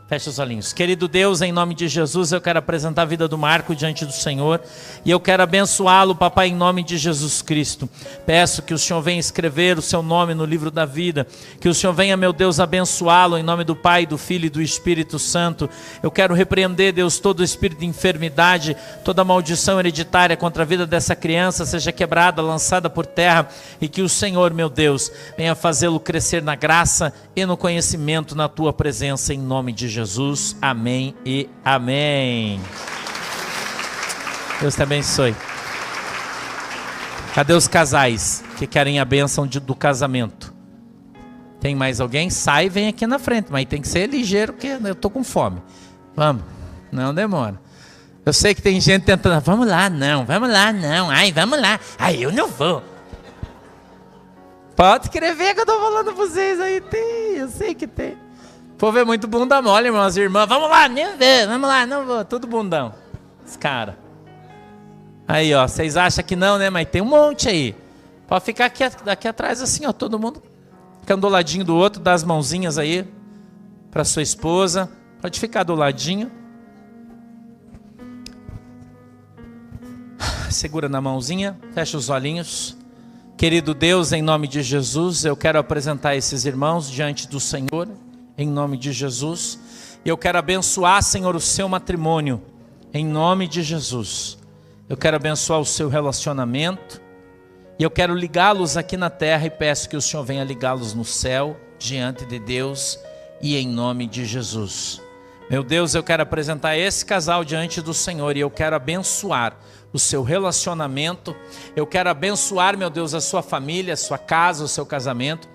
Feche os olhinhos. Querido Deus, em nome de Jesus, eu quero apresentar a vida do Marco diante do Senhor. E eu quero abençoá-lo, Papai, em nome de Jesus Cristo. Peço que o Senhor venha escrever o seu nome no livro da vida. Que o Senhor venha, meu Deus, abençoá-lo em nome do Pai, do Filho e do Espírito Santo. Eu quero repreender, Deus, todo espírito de enfermidade, toda maldição hereditária contra a vida dessa criança seja quebrada, lançada por terra. E que o Senhor, meu Deus, venha fazê-lo crescer na graça e no conhecimento na Tua presença, em nome de Jesus. Amém e amém. Deus te abençoe. Cadê os casais que querem a bênção do casamento? Tem mais alguém? Sai e vem aqui na frente, mas tem que ser ligeiro, porque eu tô com fome. Vamos, não demora. Eu sei que tem gente tentando, vamos lá não, ai, vamos lá, ai, eu não vou. Pode escrever que eu tô falando pra vocês aí, tem, eu sei que tem. O povo é muito bunda mole, irmãos e irmãs. Vamos lá, vamos lá, não vou. Tudo bundão. Os caras. Aí, ó, vocês acham que não, né? Mas tem um monte aí. Pode ficar aqui atrás assim, ó, todo mundo ficando do ladinho do outro, dá as mãozinhas aí para sua esposa. Pode ficar do ladinho. Segura na mãozinha, fecha os olhinhos. Querido Deus, em nome de Jesus, eu quero apresentar esses irmãos diante do Senhor. Em nome de Jesus, eu quero abençoar, Senhor, o seu matrimônio, em nome de Jesus. Eu quero abençoar o seu relacionamento, e eu quero ligá-los aqui na terra, e peço que o Senhor venha ligá-los no céu, diante de Deus, e em nome de Jesus. Meu Deus, eu quero apresentar esse casal diante do Senhor, e eu quero abençoar o seu relacionamento, eu quero abençoar, meu Deus, a sua família, a sua casa, o seu casamento,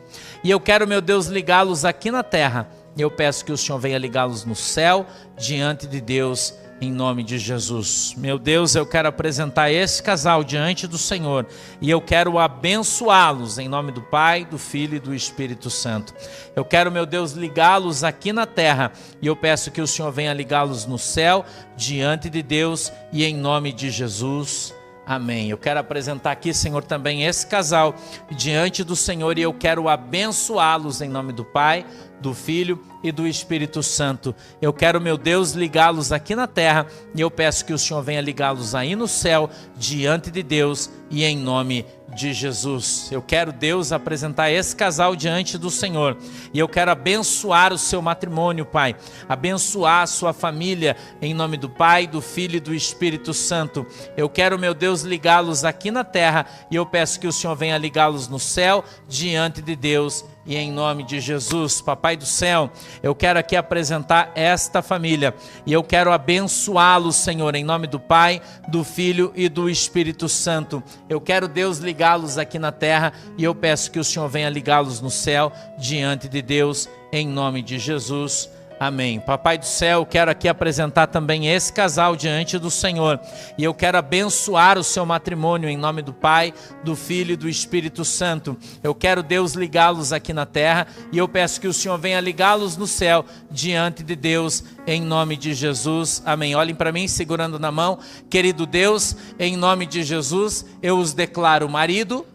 e eu quero, meu Deus, ligá-los aqui na terra. E eu peço que o Senhor venha ligá-los no céu, diante de Deus, em nome de Jesus. Meu Deus, eu quero apresentar esse casal diante do Senhor e eu quero abençoá-los em nome do Pai, do Filho e do Espírito Santo. Eu quero, meu Deus, ligá-los aqui na terra e eu peço que o Senhor venha ligá-los no céu, diante de Deus e em nome de Jesus. Amém. Eu quero apresentar aqui, Senhor, também esse casal diante do Senhor e eu quero abençoá-los em nome do Pai, do Filho e do Espírito Santo. Eu quero, meu Deus, ligá-los aqui na terra e eu peço que o Senhor venha ligá-los aí no céu, diante de Deus e em nome de Jesus. Eu quero, Deus, apresentar esse casal diante do Senhor e eu quero abençoar o seu matrimônio, Pai, abençoar a sua família em nome do Pai, do Filho e do Espírito Santo. Eu quero, meu Deus, ligá-los aqui na terra e eu peço que o Senhor venha ligá-los no céu, diante de Deus e em nome de Jesus. Papai do céu, eu quero aqui apresentar esta família e eu quero abençoá-los, Senhor, em nome do Pai, do Filho e do Espírito Santo. Eu quero, Deus, ligá-los aqui na terra e eu peço que o Senhor venha ligá-los no céu, diante de Deus, em nome de Jesus. Amém. Papai do céu, eu quero aqui apresentar também esse casal diante do Senhor e eu quero abençoar o seu matrimônio em nome do Pai, do Filho e do Espírito Santo. Eu quero, Deus, ligá-los aqui na terra e eu peço que o Senhor venha ligá-los no céu, diante de Deus, em nome de Jesus. Amém. Olhem para mim, segurando na mão. Querido Deus, em nome de Jesus, eu os declaro marido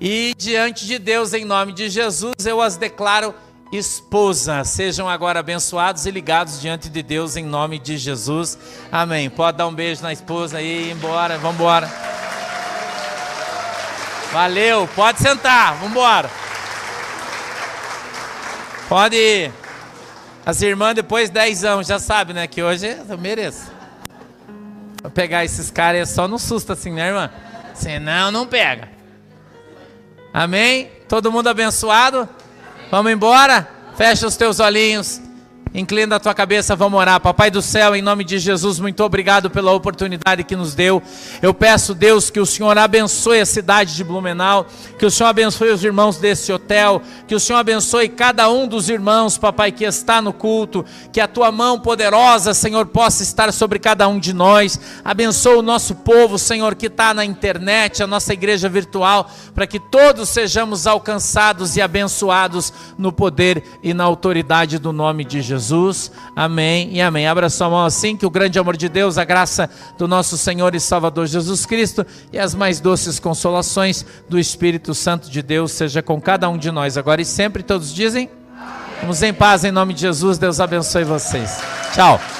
e diante de Deus, em nome de Jesus, eu as declaro esposa. Sejam agora abençoados e ligados diante de Deus em nome de Jesus. Amém. Pode dar um beijo na esposa aí e ir embora. Vamos embora. Valeu. Pode sentar. Vamos embora. Pode ir. As irmãs depois de 10 anos já sabem, né? Que hoje eu mereço. Vou pegar esses caras é só no susto assim, né, irmã? Senão não pega. Amém? Todo mundo abençoado? Vamos embora? Fecha os teus olhinhos, inclina a tua cabeça, vamos orar. Papai do céu, em nome de Jesus, muito obrigado pela oportunidade que nos deu. Eu peço, Deus, que o Senhor abençoe a cidade de Blumenau, que o Senhor abençoe os irmãos desse hotel, que o Senhor abençoe cada um dos irmãos, papai, que está no culto, que a tua mão poderosa, Senhor, possa estar sobre cada um de nós. Abençoa o nosso povo, Senhor, que está na internet, a nossa igreja virtual, para que todos sejamos alcançados e abençoados no poder e na autoridade do nome de Jesus. Amém e amém. Abra sua mão assim, que o grande amor de Deus, a graça do nosso Senhor e Salvador Jesus Cristo e as mais doces consolações do Espírito Santo de Deus seja com cada um de nós agora e sempre. Todos dizem? Amém. Vamos em paz em nome de Jesus. Deus abençoe vocês. Tchau.